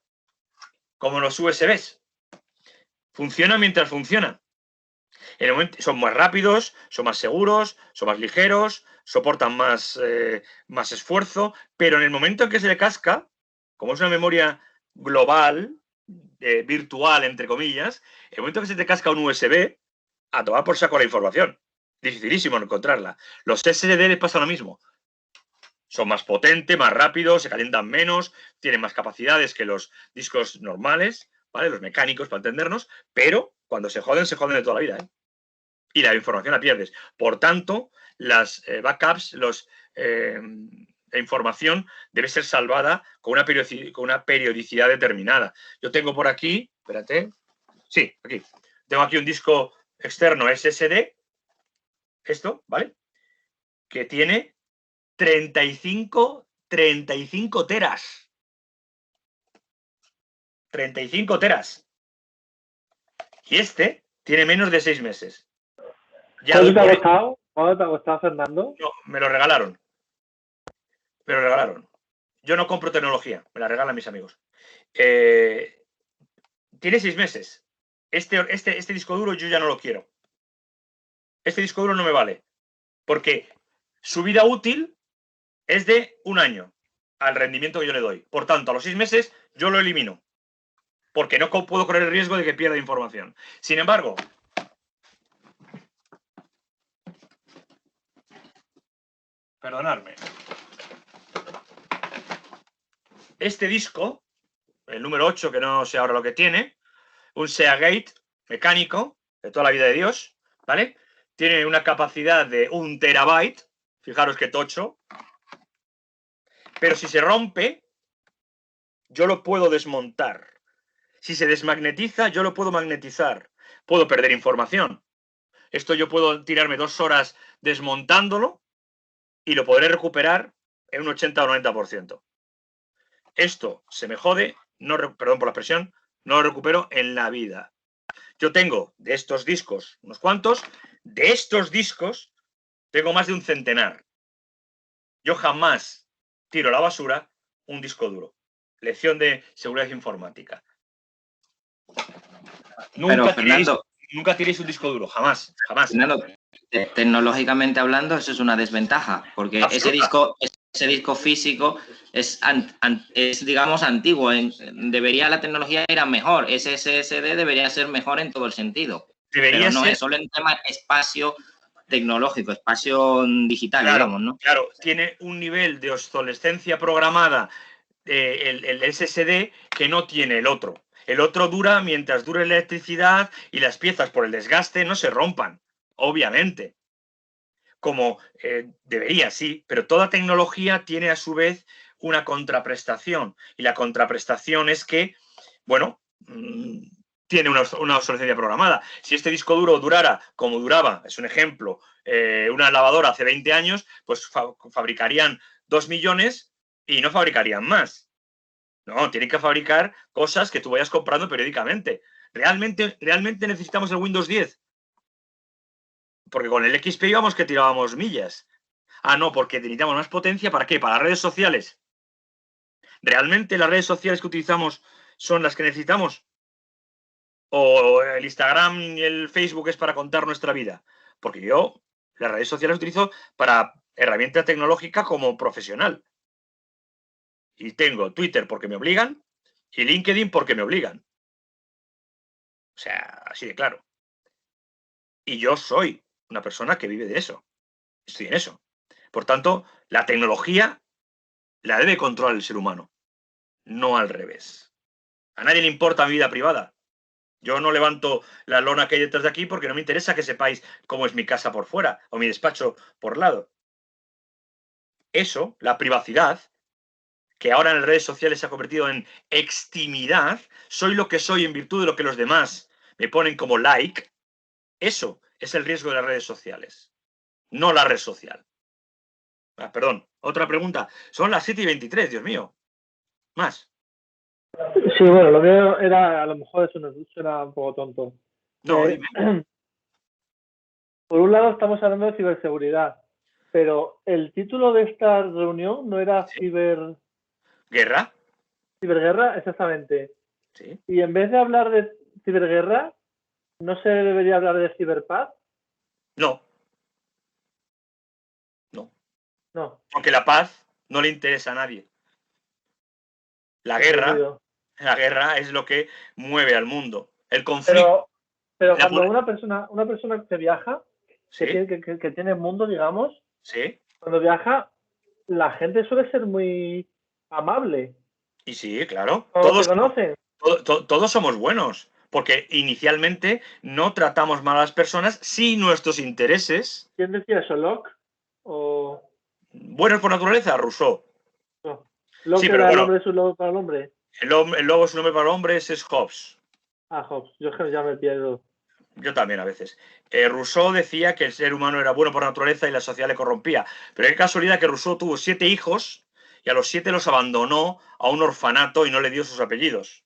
como los USBs. Funcionan mientras funcionan. En el momento, son más rápidos, son más seguros, son más ligeros, soportan más esfuerzo, pero en el momento en que se le casca, como es una memoria global, virtual, entre comillas, en el momento en que se te casca un USB, a tomar por saco la información. Dificilísimo encontrarla. Los SSD les pasa lo mismo. Son más potentes, más rápidos, se calientan menos, tienen más capacidades que los discos normales, ¿vale? Los mecánicos, para entendernos, pero cuando se joden de toda la vida, ¿eh? Y la información la pierdes. Por tanto, las backups, la información debe ser salvada con una periodicidad determinada. Yo tengo por aquí, espérate, sí, aquí. Tengo aquí un disco externo SSD, esto, ¿vale? Que tiene 35 teras. 35 teras. Y este tiene menos de 6 meses. ¿Cuánto te ha costado? ¿Cuánto te ha costado, Fernando? No, me lo regalaron. Yo no compro tecnología, me la regalan mis amigos. Tiene 6 meses. Este disco duro yo ya no lo quiero. Este disco duro no me vale. Porque su vida útil es de 1 año al rendimiento que yo le doy. Por tanto, a los 6 meses yo lo elimino. Porque no puedo correr el riesgo de que pierda información. Sin embargo, perdonadme. Este disco, el número 8, que no sé ahora lo que tiene, un Seagate mecánico de toda la vida de Dios, ¿vale? Tiene una capacidad de 1 terabyte, fijaros qué tocho, pero si se rompe, yo lo puedo desmontar. Si se desmagnetiza, yo lo puedo magnetizar. Puedo perder información. Esto yo puedo tirarme 2 horas desmontándolo y lo podré recuperar en un 80 o 90%. Esto se me jode, perdón por la expresión, no lo recupero en la vida. Yo tengo de estos discos unos cuantos, de estos discos tengo más de un centenar. Yo jamás tiro a la basura un disco duro. Lección de seguridad informática. Nunca tiréis un disco duro, jamás. Fernando, tecnológicamente hablando, eso es una desventaja, porque ese disco físico es digamos, antiguo. La tecnología ir a mejor. Ese SSD debería ser mejor en todo el sentido. Pero no es solo en tema espacio tecnológico, espacio digital, claro, digamos, ¿no? Claro, tiene un nivel de obsolescencia programada el SSD que no tiene el otro. El otro dura mientras dure la electricidad y las piezas por el desgaste no se rompan, obviamente. Como debería, sí, pero toda tecnología tiene a su vez una contraprestación. Y la contraprestación es que, bueno, tiene una obsolescencia programada. Si este disco duro durara como duraba, es un ejemplo, una lavadora hace 20 años, pues fabricarían 2 millones y no fabricarían más. No, tienen que fabricar cosas que tú vayas comprando periódicamente. ¿Realmente necesitamos el Windows 10? Porque con el XP íbamos que tirábamos millas. Ah, no, porque necesitamos más potencia. ¿Para qué? ¿Para las redes sociales? ¿Realmente las redes sociales que utilizamos son las que necesitamos? ¿O el Instagram y el Facebook es para contar nuestra vida? Porque yo las redes sociales las utilizo para herramienta tecnológica como profesional. Y tengo Twitter porque me obligan y LinkedIn porque me obligan. O sea, así de claro. Y yo soy una persona que vive de eso. Estoy en eso. Por tanto, la tecnología la debe controlar el ser humano, no al revés. A nadie le importa mi vida privada. Yo no levanto la lona que hay detrás de aquí porque no me interesa que sepáis cómo es mi casa por fuera o mi despacho por lado. Eso, la privacidad, que ahora en las redes sociales se ha convertido en extimidad, soy lo que soy en virtud de lo que los demás me ponen como like, eso es el riesgo de las redes sociales, no la red social. Perdón, otra pregunta. Son las 7:23, Dios mío. Más. Sí, bueno, lo mío era, a lo mejor eso nos suena un poco tonto. No, dime. Por un lado estamos hablando de ciberseguridad, pero el título de esta reunión no era ¿Guerra? Ciberguerra, exactamente. Sí. Y en vez de hablar de ciberguerra, ¿no se debería hablar de ciberpaz? No. No. Porque la paz no le interesa a nadie. La guerra es lo que mueve al mundo. El conflicto. Pero cuando una persona que viaja, ¿sí? que tiene mundo, digamos, ¿sí? Cuando viaja, la gente suele ser muy amable. Y sí, claro. Todos se conocen. Todos somos buenos. Porque inicialmente no tratamos mal a las personas si nuestros intereses. ¿Quién decía eso? ¿Locke? ¿O... Buenos por naturaleza? Rousseau. No. ¿Locke Sí, era el hombre es un lobo para el hombre? El lobo es un hombre para el hombre, ese es Hobbes. Hobbes. Yo ya me pierdo. Yo también a veces. Rousseau decía que el ser humano era bueno por naturaleza y la sociedad le corrompía. Pero qué casualidad que Rousseau tuvo 7 hijos y a los 7 los abandonó a un orfanato y no le dio sus apellidos.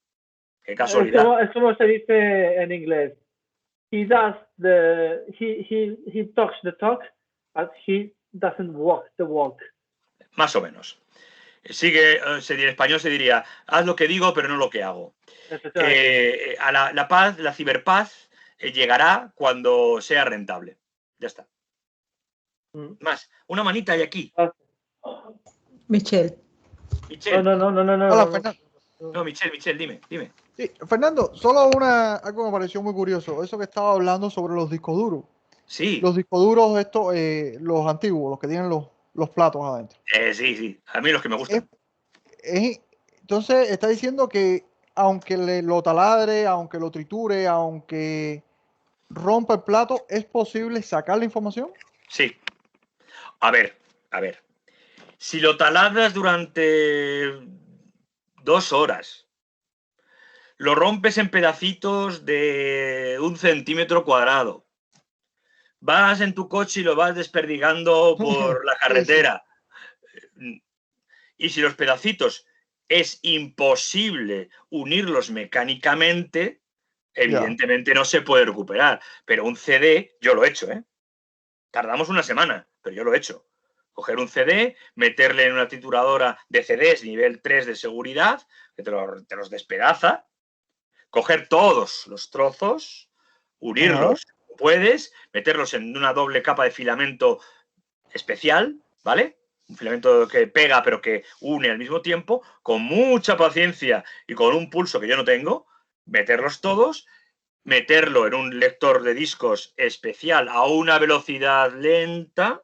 Qué casualidad. Es como se dice en inglés. He talks the talk, but he doesn't walk the walk. Más o menos. En español se diría, haz lo que digo, pero no lo que hago. A la paz, la ciberpaz, llegará cuando sea rentable. Ya está. Más. Una manita hay aquí. Michelle. No. Hola, Fernando. No, Michelle, dime. Sí, Fernando, solo algo me pareció muy curioso. Eso que estaba hablando sobre los discos duros. Sí. Los discos duros, estos, los antiguos, los que tienen los platos adentro. Sí. A mí los que me gustan. Entonces, está diciendo que aunque lo taladre, aunque lo triture, aunque rompa el plato, ¿es posible sacar la información? Sí. A ver. Si lo taladras durante 2 horas, lo rompes en pedacitos de 1 centímetro cuadrado, vas en tu coche y lo vas desperdigando por la carretera, sí. Y si los pedacitos es imposible unirlos mecánicamente, evidentemente no se puede recuperar. Pero un CD, yo lo he hecho, Tardamos 1 semana, pero yo lo he hecho. Coger un CD, meterle en una trituradora de CDs nivel 3 de seguridad, que te los despedaza, coger todos los trozos, unirlos, puedes, meterlos en una doble capa de filamento especial, ¿vale? Un filamento que pega pero que une al mismo tiempo, con mucha paciencia y con un pulso que yo no tengo, meterlos todos, meterlo en un lector de discos especial a una velocidad lenta,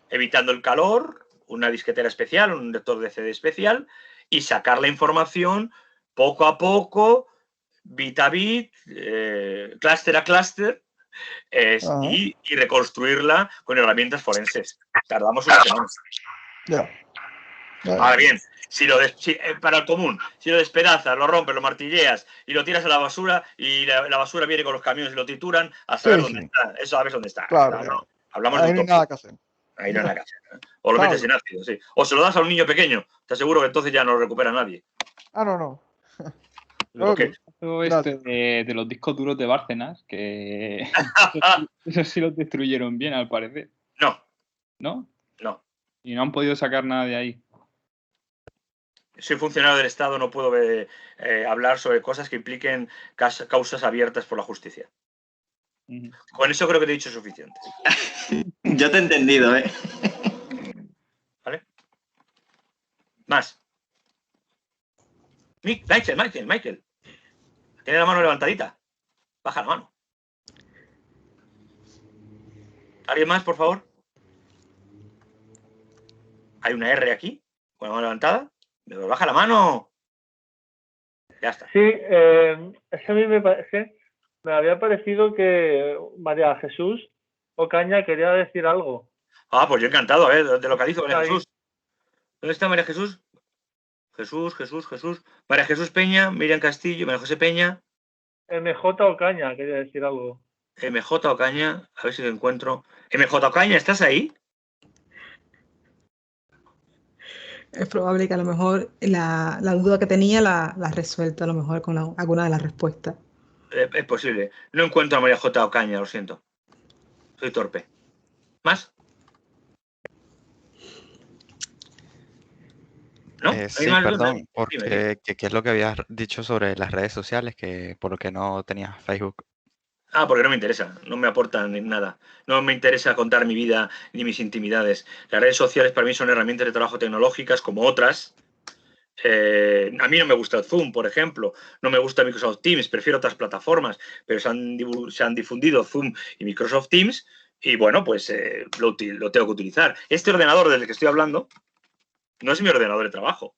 evitando el calor, una disquetera especial, un lector de CD especial, y sacar la información poco a poco, bit a bit, clúster a clúster, y reconstruirla con herramientas forenses. Tardamos 1 semana. Ahora bien, para el común, si lo despedazas, lo rompes, lo martilleas y lo tiras a la basura y la basura viene con los camiones y lo trituran, a saber dónde está. Eso sabes dónde está. Claro, no, hablamos ahí de no hay nada que hacer. Ahí no hay nada que hacer. O lo metes en ácido, sí. O se lo das a un niño pequeño, te aseguro que entonces ya no lo recupera nadie. No. De los discos duros de Bárcenas, que esos sí los destruyeron bien, al parecer. No. Y no han podido sacar nada de ahí. Soy funcionario del Estado, no puedo hablar sobre cosas que impliquen causas abiertas por la justicia. Con eso creo que te he dicho suficiente. Yo te he entendido, ¿Vale? Más. Michael. Tiene la mano levantadita. Baja la mano. ¿Alguien más, por favor? Hay una R aquí, con la mano levantada. Baja la mano. Ya está. Sí, es que a mí me había parecido que María Jesús Ocaña quería decir algo. Pues yo encantado. A ver, te localizo, María Jesús. ¿Dónde está María Jesús? Jesús. María Jesús Peña, Miriam Castillo, María José Peña. MJ Ocaña quería decir algo. MJ Ocaña, a ver si lo encuentro. MJ Ocaña, ¿estás ahí? Es probable que a lo mejor la duda que tenía la has resuelto a lo mejor con alguna de las respuestas. Es posible. No encuentro a María J. Ocaña, lo siento. Soy torpe. ¿Más? ¿No? Sí, más perdón, Dime. ¿qué es lo que habías dicho sobre las redes sociales? Que por lo que no tenías Facebook. Porque no me interesa, no me aportan nada. No me interesa contar mi vida ni mis intimidades. Las redes sociales para mí son herramientas de trabajo tecnológicas como otras. A mí no me gusta Zoom, por ejemplo. No me gusta Microsoft Teams, prefiero otras plataformas. Pero se han difundido Zoom y Microsoft Teams y bueno, pues lo tengo que utilizar. Este ordenador del que estoy hablando no es mi ordenador de trabajo.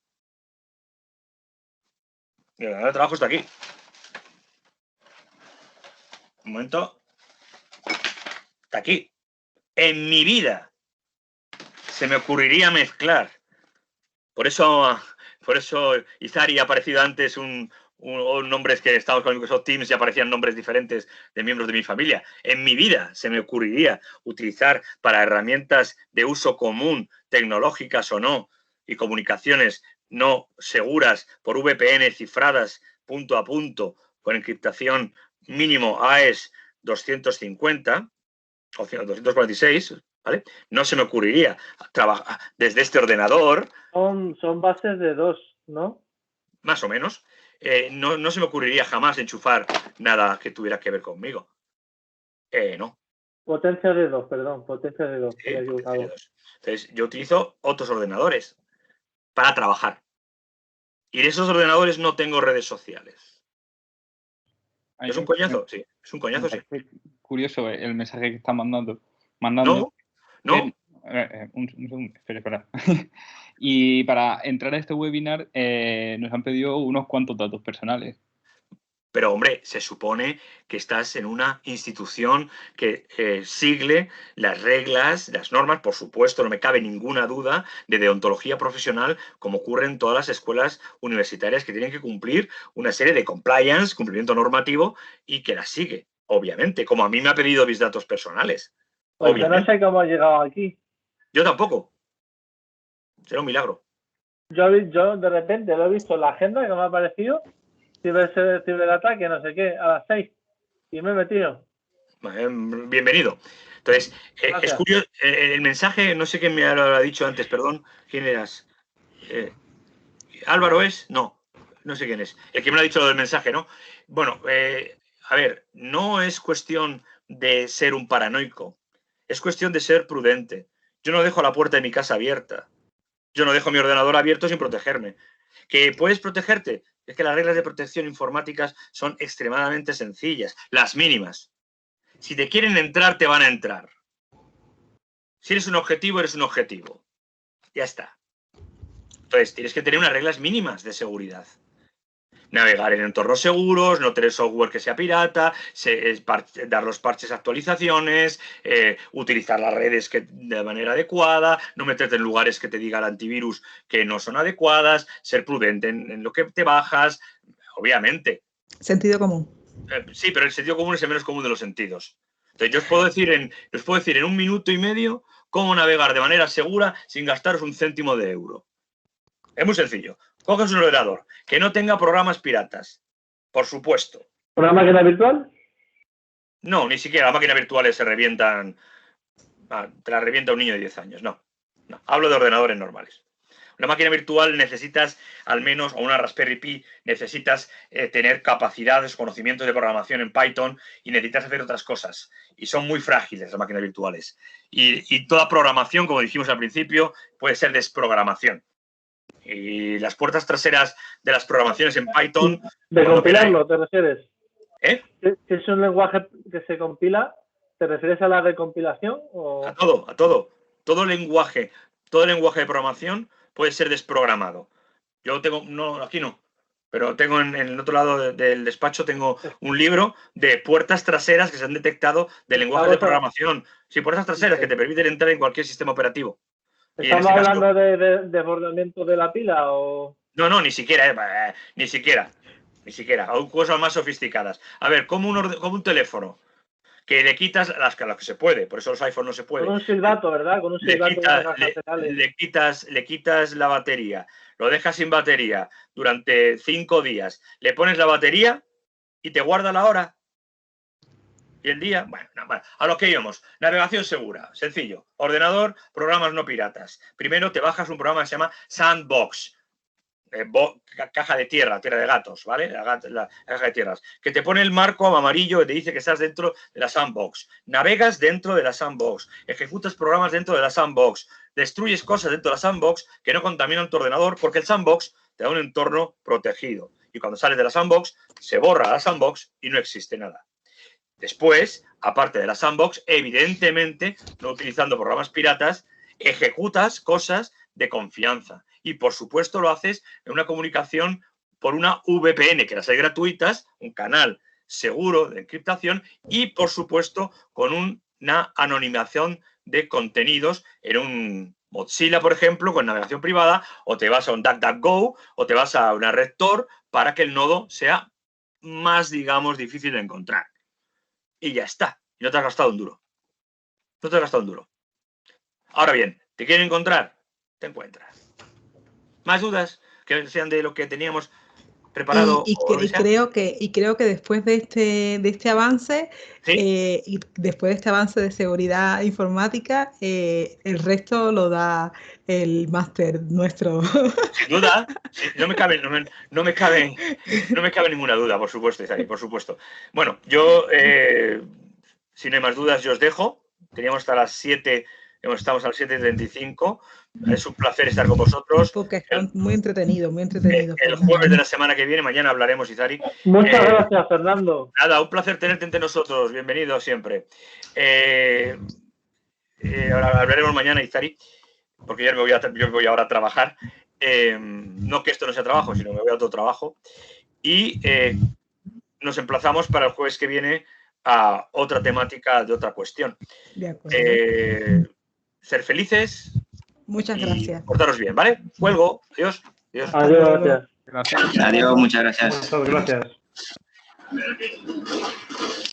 Mi ordenador de trabajo está aquí. Un momento. Está aquí. En mi vida se me ocurriría mezclar. Por eso Izari ha aparecido antes nombres que estábamos con Microsoft Teams y aparecían nombres diferentes de miembros de mi familia. En mi vida se me ocurriría utilizar para herramientas de uso común, tecnológicas o no, y comunicaciones no seguras por VPN cifradas punto a punto con encriptación mínimo AES 250 o 246, ¿vale? No se me ocurriría trabajar desde este ordenador. Son bases de 2, ¿no? Más o menos. No se me ocurriría jamás enchufar nada que tuviera que ver conmigo. No. Potencia de 2, perdón, potencia de 2. Sí, potencia de 2. Entonces, yo utilizo otros ordenadores para trabajar. Y en esos ordenadores no tengo redes sociales. ¿Es un coñazo? Sí. Es un coñazo, sí. Curioso el mensaje que está mandando. No. Un segundo, espera. Y para entrar a este webinar nos han pedido unos cuantos datos personales. Pero, hombre, se supone que estás en una institución que sigue las reglas, las normas, por supuesto, no me cabe ninguna duda, de deontología profesional, como ocurre en todas las escuelas universitarias que tienen que cumplir una serie de compliance, cumplimiento normativo, y que las sigue, obviamente, como a mí me ha pedido mis datos personales. Pues yo no sé cómo he llegado aquí. Yo tampoco. Será un milagro. Yo de repente lo he visto en la agenda que me ha aparecido. Ciberataque, no sé qué, a las 6. Y me he metido. Bienvenido. Entonces, es curioso, el mensaje, no sé quién me lo ha dicho antes, perdón, ¿quién eras? ¿Álvaro es? No sé quién es. El que me lo ha dicho lo del mensaje, ¿no? Bueno, a ver, no es cuestión de ser un paranoico, es cuestión de ser prudente. Yo no dejo la puerta de mi casa abierta. Yo no dejo mi ordenador abierto sin protegerme. ¿Que puedes protegerte? Es que las reglas de protección informáticas son extremadamente sencillas, las mínimas. Si te quieren entrar, te van a entrar. Si eres un objetivo, eres un objetivo. Ya está. Entonces, tienes que tener unas reglas mínimas de seguridad. Navegar en entornos seguros, no tener software que sea pirata, dar los parches actualizaciones, utilizar las redes de manera adecuada, no meterte en lugares que te diga el antivirus que no son adecuadas, ser prudente en lo que te bajas, obviamente. Sentido común. Sí, pero el sentido común es el menos común de los sentidos. Entonces, yo os puedo decir en 1 minuto y medio cómo navegar de manera segura sin gastaros un céntimo de euro. Es muy sencillo. Coges un ordenador que no tenga programas piratas, por supuesto. ¿Una máquina virtual? No, ni siquiera. Las máquinas virtuales se revientan. Te la revienta un niño de 10 años. No. Hablo de ordenadores normales. Una máquina virtual necesitas al menos, o una Raspberry Pi, necesitas tener capacidades, conocimientos de programación en Python y necesitas hacer otras cosas. Y son muy frágiles las máquinas virtuales. Y toda programación, como dijimos al principio, puede ser desprogramación. Y las puertas traseras de las programaciones en Python... ¿De compilarlo te refieres? Si es un lenguaje que se compila, ¿te refieres a la recompilación? O... A todo. Todo lenguaje de programación puede ser desprogramado. Yo tengo... No, aquí no. Pero tengo en el otro lado del despacho tengo un libro de puertas traseras que se han detectado de lenguaje de programación. Sí, puertas traseras que te permiten entrar en cualquier sistema operativo. ¿Estamos hablando de desbordamiento de la pila o...? No, ni siquiera, ni siquiera. Hay cosas más sofisticadas. A ver, como un teléfono que le quitas las que se puede, por eso los iPhones no se puede. Con un silbato, ¿verdad? Con un silbato. Le quitas la batería, lo dejas sin batería durante 5 días, le pones la batería y te guarda la hora y el día. Bueno, a lo que íbamos. Navegación segura, sencillo. Ordenador, programas no piratas. Primero te bajas un programa que se llama Sandbox. Caja de tierra de gatos, ¿vale? La caja de tierras, que te pone el marco amarillo que te dice que estás dentro de la sandbox. Navegas dentro de la sandbox, ejecutas programas dentro de la sandbox, destruyes cosas dentro de la sandbox que no contaminan tu ordenador, porque el sandbox te da un entorno protegido. Y cuando sales de la sandbox, se borra la sandbox y no existe nada. Después, aparte de la sandbox, evidentemente, no utilizando programas piratas, ejecutas cosas de confianza. Y, por supuesto, lo haces en una comunicación por una VPN, que las hay gratuitas, un canal seguro de encriptación y, por supuesto, con una anonimización de contenidos en un Mozilla, por ejemplo, con navegación privada, o te vas a un DuckDuckGo, o te vas a una red Tor para que el nodo sea más, digamos, difícil de encontrar. Y ya está. Y no te has gastado un duro. No te has gastado un duro. Ahora bien, ¿te quieren encontrar? Te encuentras. ¿Más dudas que sean de lo que teníamos preparado? Y creo que después de este avance, ¿sí? Y después de este avance de seguridad informática, el resto lo da el máster nuestro. Sin duda, sí, no me cabe ninguna duda, por supuesto, Izari, por supuesto. Bueno, yo, si no hay más dudas, yo os dejo. Teníamos hasta las 7, estamos a las 7:35. Es un placer estar con vosotros. Porque están muy entretenidos, muy entretenidos. El jueves de la semana que viene, mañana hablaremos, Izari. Muchas gracias, Fernando. Nada, un placer tenerte entre nosotros. Bienvenido siempre. Ahora hablaremos mañana, Izari, porque yo me voy ahora a trabajar. No que esto no sea trabajo, sino me voy a otro trabajo. Y nos emplazamos para el jueves que viene a otra temática de otra cuestión. De acuerdo. Ser felices. Muchas gracias. Portaros bien, ¿vale? Cuelgo. Adiós. Adiós. Adiós, gracias. Adiós, muchas gracias. Muchas gracias.